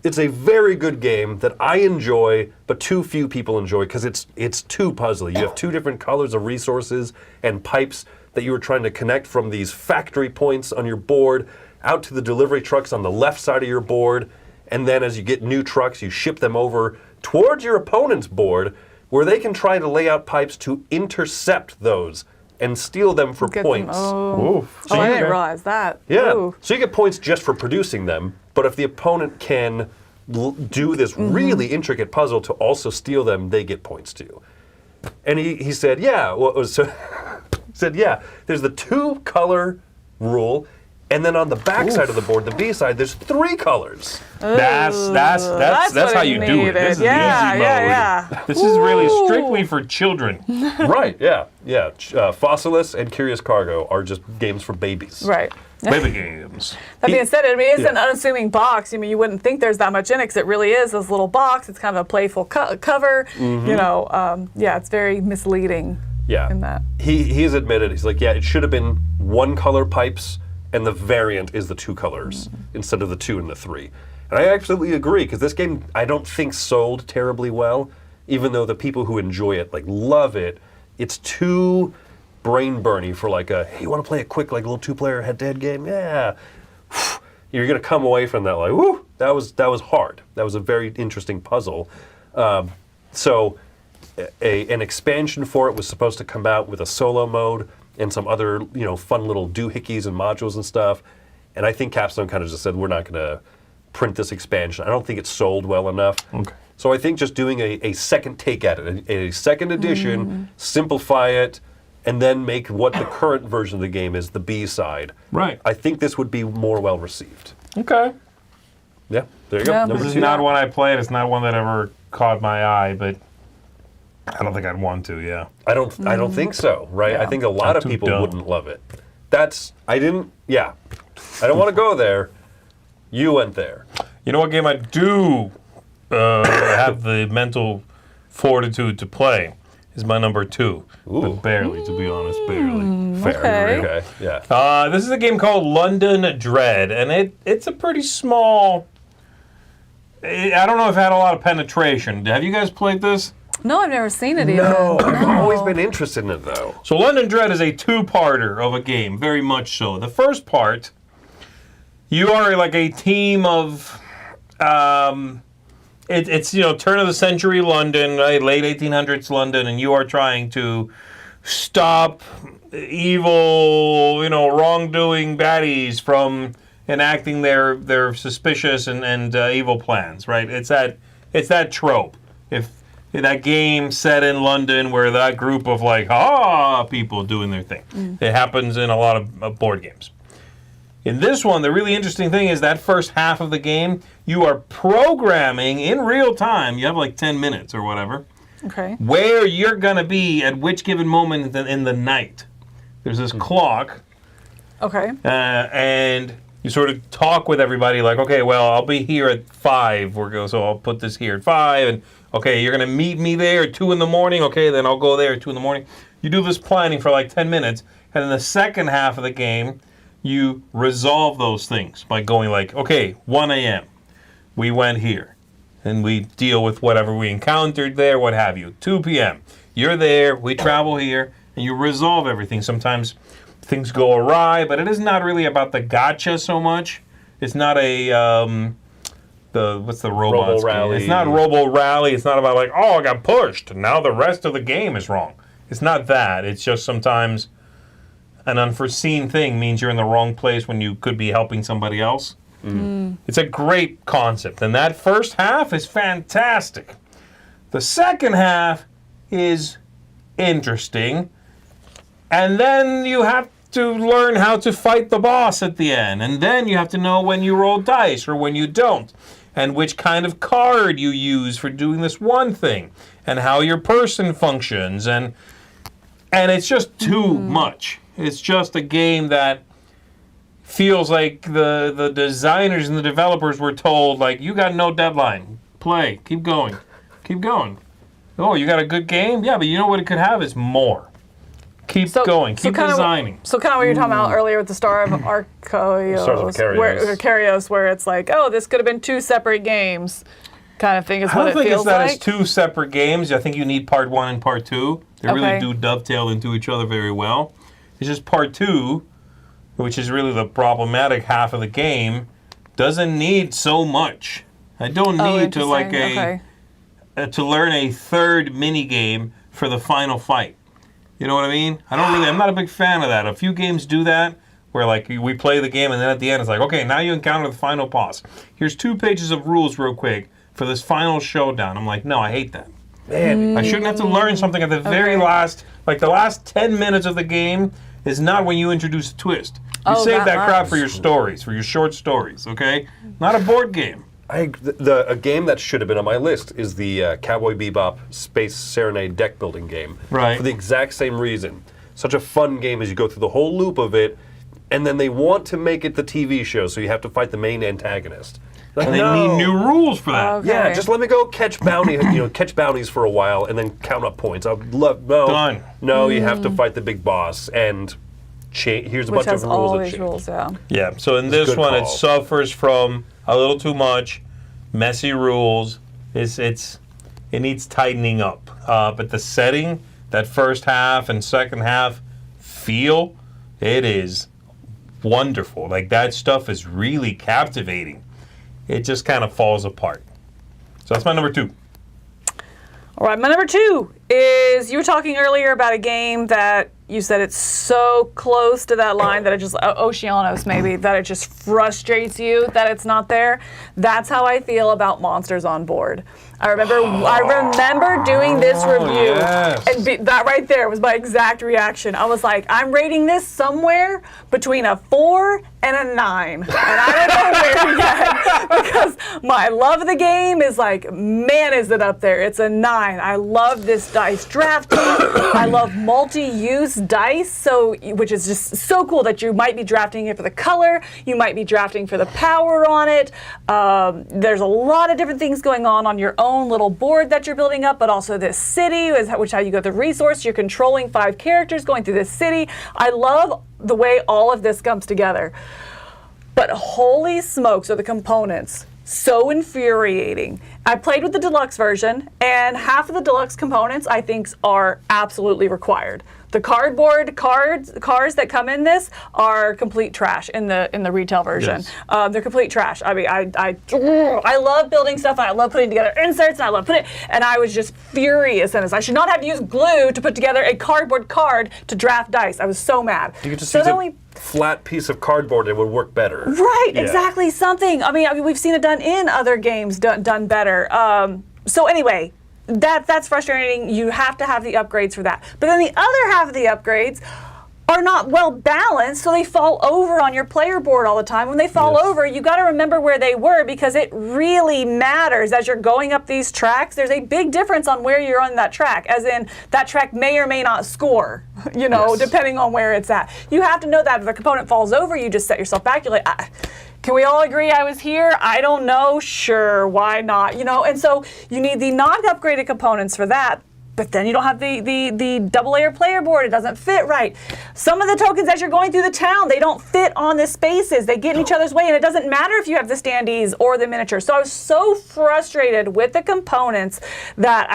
It's a very good game that I enjoy, but too few people enjoy because it's too puzzly. You have 2 different colors of resources and pipes that you are trying to connect from these factory points on your board out to the delivery trucks on the left side of your board. And then as you get new trucks, you ship them over towards your opponent's board where they can try to lay out pipes to intercept those and steal them for points. I didn't realize that. Yeah. Ooh. So you get points just for producing them, but if the opponent can do this really intricate puzzle to also steal them, they get points too. And he said, there's the 2-color rule, and then on the back side of the board, the B side, there's 3 colors. That's how you do it. This is easy mode. This is really strictly for children. Right, yeah. Fossilis and Curious Cargo are just games for babies. Right. Baby games. That being said, it's an unassuming box. You wouldn't think there's that much in it because it really is this little box. It's kind of a playful cover. It's very misleading in that. He has admitted, he's like, it should have been 1-color pipes, and the variant is the 2 colors instead of the 2 and the 3. And I absolutely agree, because this game I don't think sold terribly well, even though the people who enjoy it love it. It's too brain burny for hey, you want to play a quick little 2-player head-to-head game? Yeah. You're gonna come away from that woo, that was hard. That was a very interesting puzzle. So an expansion for it was supposed to come out with a solo mode and some other fun little doohickeys and modules and stuff. And I think Capstone kind of just said, we're not gonna print this expansion. I don't think it sold well enough. Okay. So I think just doing a second take at it, a second edition, simplify it, and then make what the current version of the game is, the B side. Right. I think this would be more well received. Okay. Yeah, there you go. Yeah. Number This is two. not one I played. It's not one that ever caught my eye, but I don't think I'd want to. Yeah. I don't think so, right? Yeah. I think a lot Not of too people dumb. wouldn't love it. I don't want to go there. You went there. You know what game I do have the mental fortitude to play is my number 2. Ooh. But barely, to be honest, barely. Fair. Okay. Yeah. This is a game called London Dread, and it's a pretty small. I don't know if it had a lot of penetration. Have you guys played this? No, I've never seen it even. No, I've always been interested in it though. So London Dread is a 2-parter of a game, very much so. The first part, you are like a team of, it's turn of the century London, right, late 1800s London, and you are trying to stop evil, wrongdoing baddies from enacting their suspicious and evil plans, right? It's that trope. If that game set in London where that group of people doing their thing. It happens in a lot of board games. In this one, the really interesting thing is that first half of the game, you are programming in real time. You have 10 minutes or whatever. Okay. Where you're going to be at which given moment in the night. There's this clock. Okay. And you sort of talk with everybody okay, well, I'll be here at 5. So I'll put this here at 5. And okay, you're going to meet me there at 2 in the morning. Okay, then I'll go there at 2 in the morning. You do this planning for 10 minutes. And in the second half of the game, you resolve those things by going okay, 1 a.m. We went here. And we deal with whatever we encountered there, what have you. 2 p.m. You're there, we travel here, and you resolve everything. Sometimes things go awry, but it is not really about the gotcha so much. It's not a... what's the robots Robo-Rally. game? It's not Robo-Rally. It's not about I got pushed. Now the rest of the game is wrong. It's not that. It's just sometimes an unforeseen thing means you're in the wrong place when you could be helping somebody else. It's a great concept. And that first half is fantastic. The second half is interesting. And then you have to learn how to fight the boss at the end. And then you have to know when you roll dice or when you don't. And which kind of card you use for doing this one thing. And how your person functions. And it's just too much. It's just a game that feels like the designers and the developers were told, you got no deadline. Play. Keep going. Keep going. Oh, you got a good game? Yeah, but you know what it could have is more. Keep going. Keep designing. So kind of what you were talking about earlier with the Star of Arcaios. Stars of Arcaios. Where it's this could have been 2 separate games kind of thing is what it feels like. I don't think it's that it's 2 separate games. I think you need part 1 and part 2. They really do dovetail into each other very well. It's just part 2, which is really the problematic half of the game, doesn't need so much. I don't need to to learn a third mini game for the final fight. You know what I mean? I'm not a big fan of that. A few games do that, where we play the game and then at the end it's okay, now you encounter the final boss. Here's 2 pages of rules real quick for this final showdown. I'm no, I hate that. Man, I shouldn't have to learn something at the very last, the last 10 minutes of the game is not when you introduce a twist. You save that crap for your stories, for your short stories, okay? Not a board game. A game that should have been on my list is the Cowboy Bebop Space Serenade deck building game. Right. For the exact same reason. Such a fun game as you go through the whole loop of it, and then they want to make it the TV show, so you have to fight the main antagonist. And they need new rules for that. Okay. Yeah, just let me go catch catch bounties for a while, and then count up points. Done. No, you have to fight the big boss, and here's a bunch of rules all that these change. rules, yeah. Yeah, so in this good one, it call. suffers from a little too much, messy rules. It needs tightening up. But the setting, that first half and second half feel, it is wonderful. That stuff is really captivating. It just kind of falls apart. So that's my number 2. All right, my number 2 is, you were talking earlier about a game that you said it's so close to that line that it just, Oceanos maybe, that it just frustrates you that it's not there. That's how I feel about Monsters on Board. I remember doing this review, yes. and that right there was my exact reaction. I was like, I'm rating this somewhere between a 4 and a 9, and I don't know where yet because my love of the game is like, man, is it up there? It's a 9. I love this dice drafting. I love multi-use dice, which is just so cool that you might be drafting it for the color, you might be drafting for the power on it. There's a lot of different things going on your own little board that you're building up, but also this city, which is how you get the resource. You're controlling 5 characters going through this city. I love the way all of this comes together. But holy smokes are the components so infuriating. I played with the deluxe version, and half of the deluxe components I think are absolutely required. The cardboard cars that come in this are complete trash in the retail version. Yes. They're complete trash. I mean, I love building stuff, and I love putting together inserts, and I love putting it. And I was just furious in this. I should not have to use glue to put together a cardboard card to draft dice. I was so mad. You could just use a flat piece of cardboard; it would work better. Right, exactly. Something. I mean, we've seen it done in other games, done better. So anyway. That's frustrating. You have to have the upgrades for that. But then the other half of the upgrades are not well balanced, so they fall over on your player board all the time. When they fall over, you got to remember where they were because it really matters as you're going up these tracks. There's a big difference on where you're on that track, as in that track may or may not score, depending on where it's at. You have to know that if a component falls over, you just set yourself back. You're like, can we all agree I was here? I don't know. Sure, why not? And so you need the non-upgraded components for that. But then you don't have the double layer player board. It doesn't fit right. Some of the tokens as you're going through the town, they don't fit on the spaces. They get in each other's way, and it doesn't matter if you have the standees or the miniatures. So I was so frustrated with the components that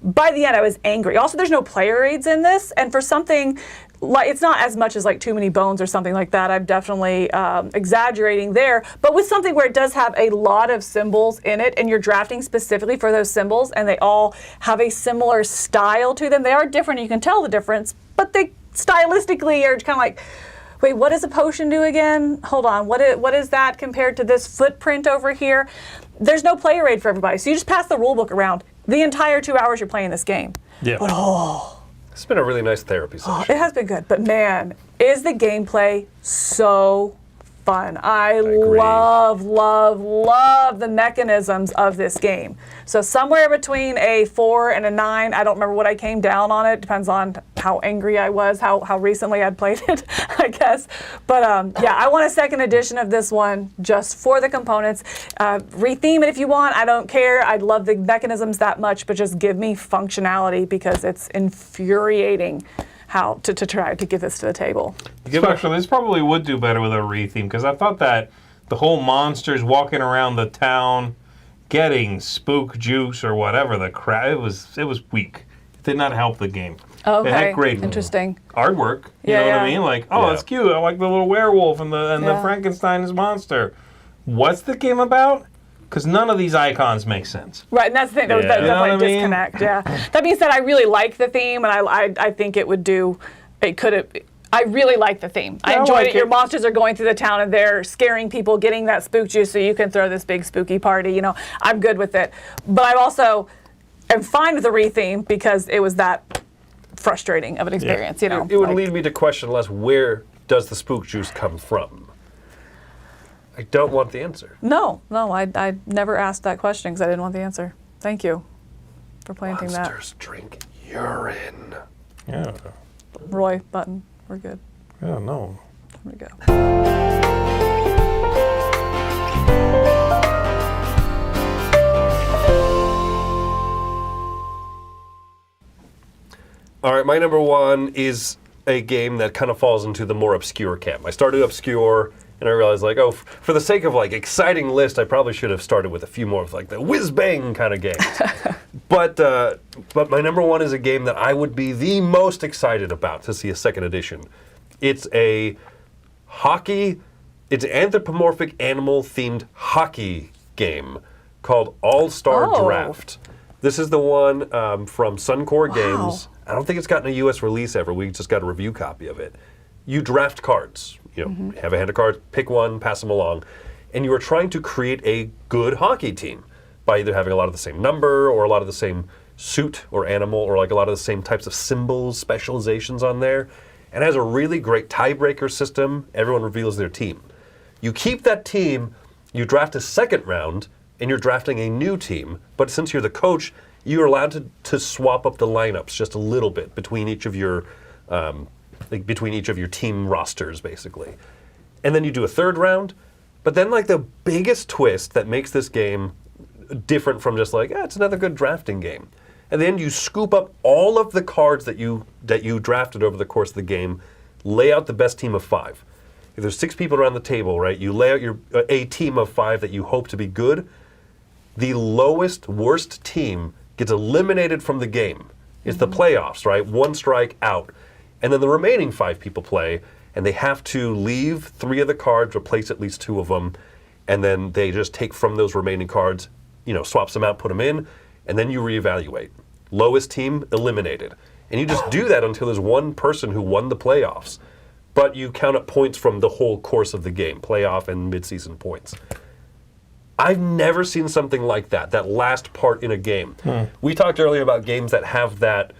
by the end I was angry. Also, there's no player aids in this, and for something like, it's not as much as like Too Many Bones or something like that. I'm definitely exaggerating there. But with something where it does have a lot of symbols in it, and you're drafting specifically for those symbols, and they all have a similar style to them. They are different, and you can tell the difference, but they stylistically are kind of like, wait, what does a potion do again? Hold on, what is that compared to this footprint over here? There's no player aid for everybody, so you just pass the rule book around the entire 2 hours you're playing this game. Yeah. But It's been a really nice therapy session. it has been good, but man, is the gameplay so fun. I agree. love the mechanisms of this game. So somewhere between a 4 and a 9. I don't remember what I came down on it. Depends on how angry I was, how recently I'd played it, I guess. But I want a second edition of this one just for the components. Retheme it if you want. I don't care. I love the mechanisms that much, but just give me functionality because it's infuriating how to try to get this to the table. Especially, this probably would do better with a retheme, because I thought that the whole monsters walking around the town getting spook juice or whatever the crap, it was weak. It did not help the game. Okay, it had great interesting artwork. You know what I mean? Like, that's cute. I like the little werewolf and the Frankenstein's monster. What's the game about? Because none of these icons make sense. Right, and that's the thing. That was definitely a disconnect. Yeah. That being said, I really like the theme, and I think it would do. It could have. I really like the theme. I enjoyed it. Your monsters are going through the town, and they're scaring people, getting that spook juice, so you can throw this big spooky party. I'm good with it. But I also am fine with the retheme because it was that frustrating of an experience. It would lead me to question less, where does the spook juice come from? I don't want the answer. No, I never asked that question because I didn't want the answer. Thank you for planting that. Monsters drink urine. Yeah. Roy Button, we're good. Yeah, no. There we go. All right, my number 1 is a game that kind of falls into the more obscure camp. I started obscure, and I realized, like, for the sake of like exciting list, I probably should have started with a few more of like the whiz-bang kind of games. But my number 1 is a game that I would be the most excited about to see a second edition. It's an anthropomorphic animal-themed hockey game called All-Star Draft. This is the one from Suncor Games. I don't think it's gotten a U.S. release ever. We just got a review copy of it. You draft cards. You have a hand of cards, pick one, pass them along. And you are trying to create a good hockey team. by either having a lot of the same number or a lot of the same suit or animal or like a lot of the same types of symbols, specializations on there. And it has a really great tiebreaker system. Everyone reveals their team. You keep that team, you draft a second round, and you're drafting a new team. But since you're the coach, you're allowed to swap up the lineups just a little bit between each of your team rosters, basically. And then you do a third round. But then, like, the biggest twist that makes this game different from just like, it's another good drafting game. And then you scoop up all of the cards that you drafted over the course of the game, lay out the best team of 5. If there's 6 people around the table, right, you lay out a team of 5 that you hope to be good. The lowest, worst team gets eliminated from the game. It's the playoffs, right? 1 strike out. And then the remaining 5 people play, and they have to leave 3 of the cards, replace at least 2 of them, and then they just take from those remaining cards, swaps them out, put them in, and then you reevaluate. Lowest team eliminated. And you just do that until there's one person who won the playoffs. But you count up points from the whole course of the game, playoff and midseason points. I've never seen something like that last part in a game. We talked earlier about games that have that,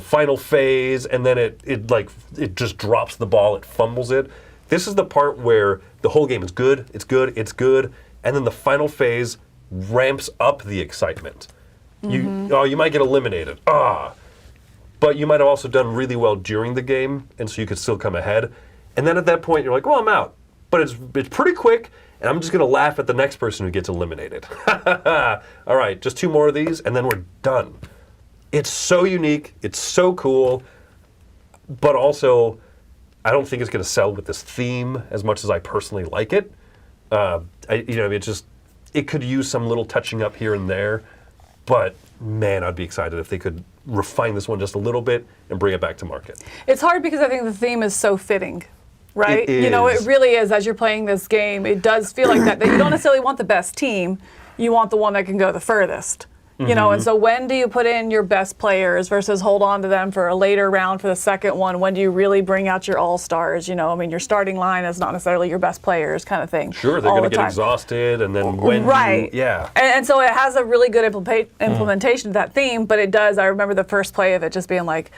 final phase, and then it just drops the ball, it fumbles it. This is the part where the whole game is good, it's good, it's good, and then the final phase ramps up the excitement. You might get eliminated. But you might have also done really well during the game, and so you could still come ahead. And then at that point, you're like, well, I'm out. But it's pretty quick, and I'm just going to laugh at the next person who gets eliminated. All right, just 2 more of these, and then we're done. It's so unique. It's so cool. But also, I don't think it's going to sell with this theme as much as I personally like it. It could use some little touching up here and there. But, man, I'd be excited if they could refine this one just a little bit and bring it back to market. It's hard because I think the theme is so fitting, right? It is. It really is. As you're playing this game, it does feel like that you don't necessarily want the best team. You want the one that can go the furthest. And so when do you put in your best players versus hold on to them for a later round for the second one? When do you really bring out your all-stars? Your starting line is not necessarily your best players kind of thing. Sure, they're going to get exhausted, and then when And so it has a really good implementation of that theme, but it does, I remember the first play of it just being like,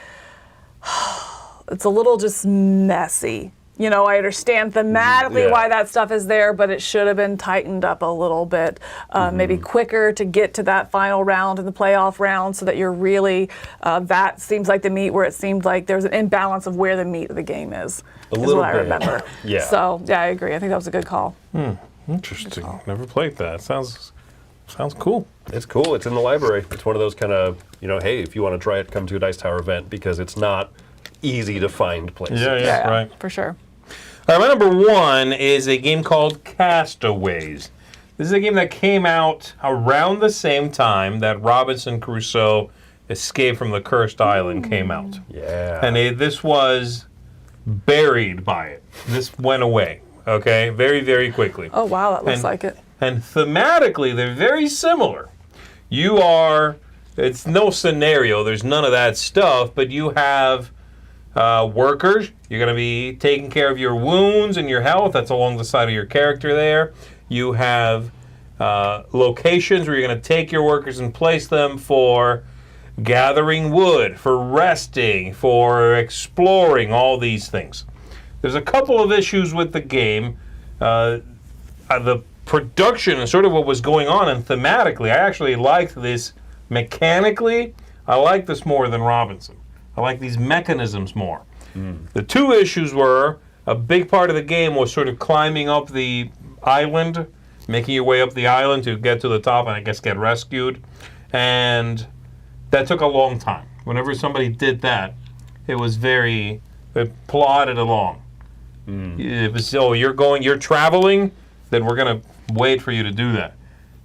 it's a little just messy. I understand thematically why that stuff is there, but it should have been tightened up a little bit, maybe quicker to get to that final round in the playoff round so that you're really, that seems like the meat where it seemed like there's an imbalance of where the meat of the game is what I remember. So, I agree. I think that was a good call. Interesting. Never played that. Sounds cool. It's cool. It's in the library. It's one of those kind of, hey, if you want to try it, come to a Dice Tower event because it's not easy to find places. Yeah, right. For sure. All right, my number 1 is a game called Castaways. This is a game that came out around the same time that Robinson Crusoe Escape from the Cursed Island came out. Yeah. And this was buried by it. This went away, okay, very, very quickly. Oh, wow, that looks like it. And thematically, they're very similar. It's no scenario, there's none of that stuff, but you have workers. You're going to be taking care of your wounds and your health. That's along the side of your character there. You have locations where you're going to take your workers and place them for gathering wood, for resting, for exploring, all these things. There's a couple of issues with the game. The production and sort of what was going on, and thematically, I actually liked this mechanically. I like this more than Robinson. I like these mechanisms more. The 2 issues were, a big part of the game was sort of climbing up the island, making your way up the island to get to the top and I guess get rescued. And that took a long time. Whenever somebody did that, it plodded along. It was, you're traveling, then we're going to wait for you to do that.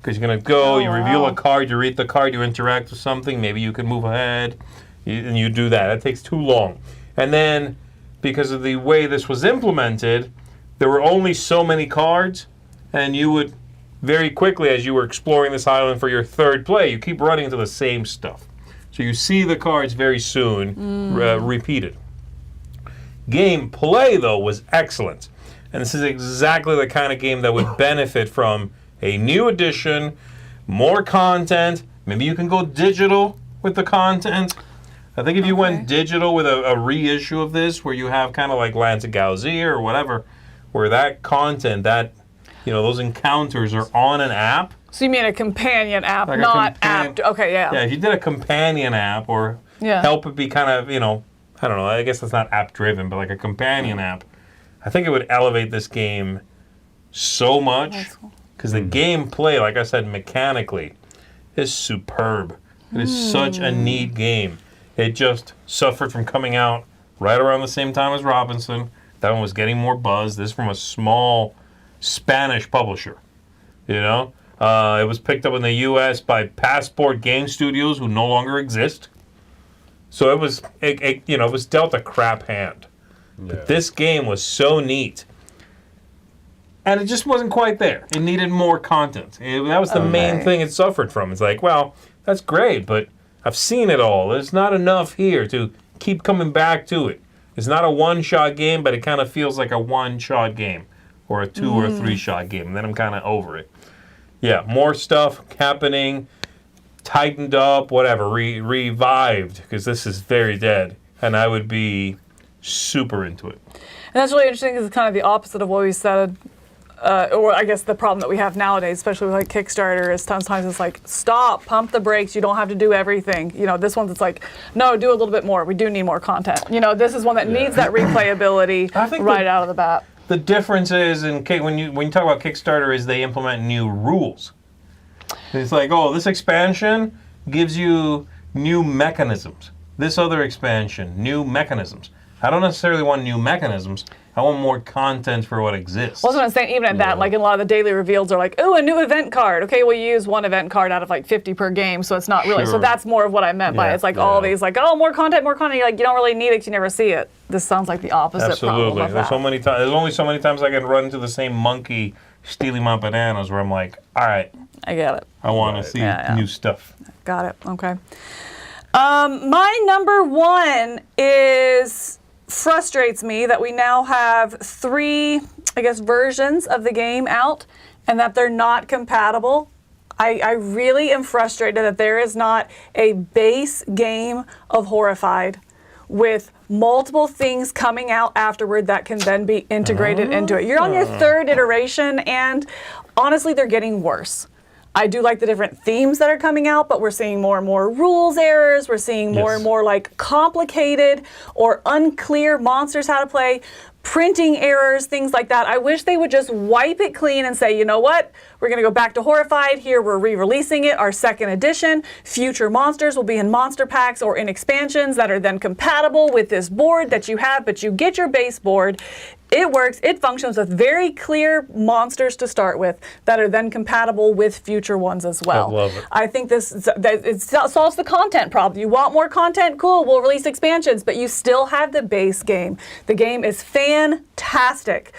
Because you're going to go, you reveal a card, you read the card, you interact with something, maybe you can move ahead. And you do that. It takes too long. And then, because of the way this was implemented, there were only so many cards, and you would very quickly, as you were exploring this island for your 3rd play, you keep running into the same stuff. So you see the cards very soon repeated. Gameplay, though, was excellent. And this is exactly the kind of game that would benefit from a new edition more content. Maybe you can go digital with the content. I think if you went digital with a reissue of this, where you have kind of like Zee Garcia or whatever, where that content, that those encounters are on an app. So you mean a companion app, Like not app? Okay, yeah. Yeah, if you did a companion app or help it be kind of, I don't know, I guess it's not app driven, but like a companion app, I think it would elevate this game so much because the gameplay, like I said, mechanically is superb. It is such a neat game. It just suffered from coming out right around the same time as Robinson. That one was getting more buzz. This from a small Spanish publisher, It was picked up in the U.S. by Passport Game Studios, who no longer exist. So it was dealt a crap hand. Yeah. But this game was so neat. And it just wasn't quite there. It needed more content. That was the main thing it suffered from. It's like, well, that's great, but I've seen it all. There's not enough here to keep coming back to it. It's not a one-shot game, but it kind of feels like a one-shot game or a two- or three-shot game. And then I'm kind of over it. Yeah, more stuff happening, tightened up, whatever, revived, because this is very dead. And I would be super into it. And that's really interesting because it's kind of the opposite of what we said. Or I guess the problem that we have nowadays, especially with like Kickstarter, is sometimes it's like, stop, pump the brakes, you don't have to do everything. This one's it's like, no, do a little bit more. We do need more content. This is one that needs that replayability out of the bat. The difference is when you talk about Kickstarter is they implement new rules. It's like, oh, this expansion gives you new mechanisms. This other expansion, new mechanisms. I don't necessarily want new mechanisms. I want more content for what exists. Well, that's what I'm saying. Even at that, like in a lot of the daily reveals are like, oh, a new event card. Okay, well, you use one event card out of like 50 per game, so it's not really. So that's more of what I meant by it. It's like all these like, oh, more content. You're like, you don't really need it 'cause you never see it. This sounds like the opposite. Absolutely. Problem There's so many times. There's only so many times I can run into the same monkey stealing my bananas where I'm like, all right. I get it. I want to see new stuff. Got it. Okay. My number one frustrates me that we now have 3, versions of the game out and that they're not compatible. I really am frustrated that there is not a base game of Horrified with multiple things coming out afterward that can then be integrated into it. You're on your 3rd iteration and honestly, they're getting worse. I do like the different themes that are coming out, but we're seeing more and more rules errors. We're seeing more and more like complicated or unclear monsters how to play, printing errors, things like that. I wish they would just wipe it clean and say, you know what? We're going to go back to Horrified. Here we're re-releasing it, our 2nd edition. Future monsters will be in monster packs or in expansions that are then compatible with this board that you have, but you get your base board. It works. It functions with very clear monsters to start with that are then compatible with future ones as well. I love it. I think it solves the content problem. You want more content? Cool. We'll release expansions, but you still have the base game. The game is fantastic,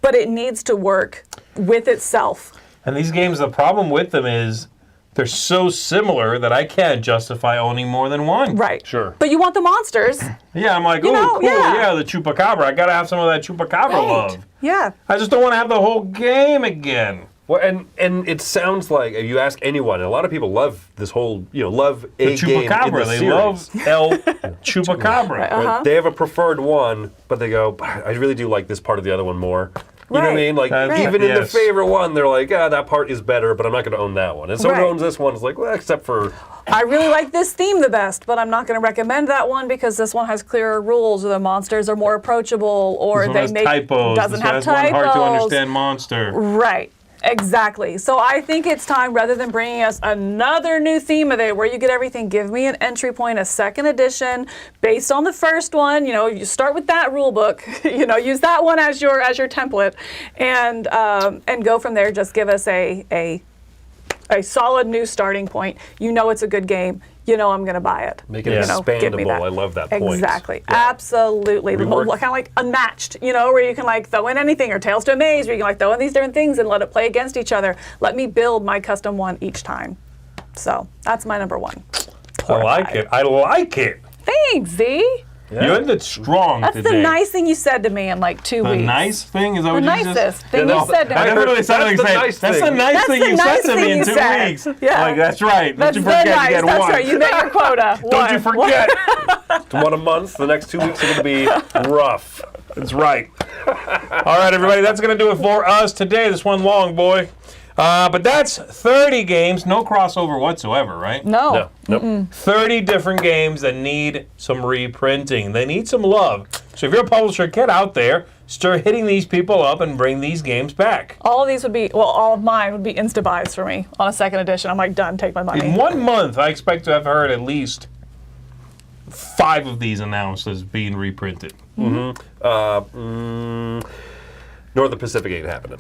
but it needs to work with itself. And these games, the problem with them is they're so similar that I can't justify owning more than one. Right. Sure. But you want the monsters. Yeah, I'm like, oh, cool, yeah, the Chupacabra. I got to have some of that Chupacabra love. Yeah. I just don't want to have the whole game again. Well, and it sounds like if you ask anyone, and a lot of people love this whole, love a game in the They series. love El Chupacabra. Right, They have a preferred one, but they go, I really do like this part of the other one more. You know what I mean? Like, even in the favorite one, they're like, that part is better, but I'm not going to own that one. And someone who owns this one is like, well, except for... I really like this theme the best, but I'm not going to recommend that one because this one has clearer rules, or the monsters are more approachable, or this one has typos. Doesn't have has typos. One hard to understand monster. Right. Exactly. So I think it's time, rather than bringing us another new theme of it where you get everything, give me an entry point, a 2nd edition based on the first one. You start with that rule book, use that one as your template, and go from there. Just give us a solid new starting point. It's a good game. I'm going to buy it. Make it expandable. I love that point. Exactly. Yeah. Absolutely. Kind of like unmatched, where you can like throw in anything, or Tales to Amaze, where you can like throw in these different things and let it play against each other. Let me build my custom one each time. So that's my number one. I like it. I like it. Thanks, Zee. You ended strong That's today. the nice thing you said to me in like 2 The weeks. nice thing? Is that what you just... nicest thing you said to me. I literally sounded like That's the saying, nice that's the thing. nice That's thing the you nice said to me thing in you 2 said. weeks. Yeah. Like, that's right. That's Don't you very forget nice. you get That's one. right. You met your quota. Don't you forget. One a month. The next 2 weeks are going to be rough. That's right. All right, everybody, that's going to do it for us today. This one long, boy. But that's 30 games, no crossover whatsoever, right? No. Nope. 30 different games that need some reprinting. They need some love. So if you're a publisher, get out there, start hitting these people up, and bring these games back. All of these would be, well, all of mine would be insta-buys for me on a second edition. I'm like, done, take my money. In 1 month, I expect to have heard at least 5 of these announced as being reprinted. Northern Pacific ain't happening.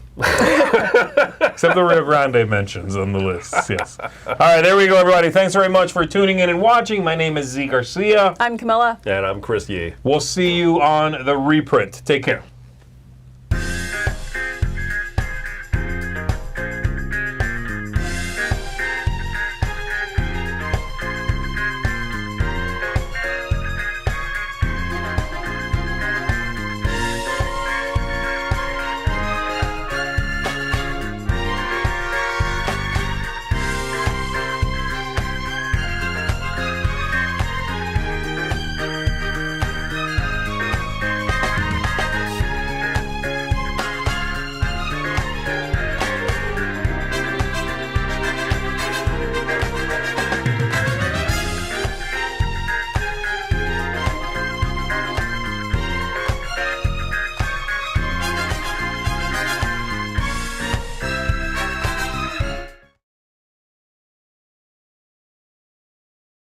Except the Rio Grande mentions on the list, yes. All right, there we go, everybody. Thanks very much for tuning in and watching. My name is Zee Garcia. I'm Camilla. And I'm Chris Yee. We'll see you on the reprint. Take care.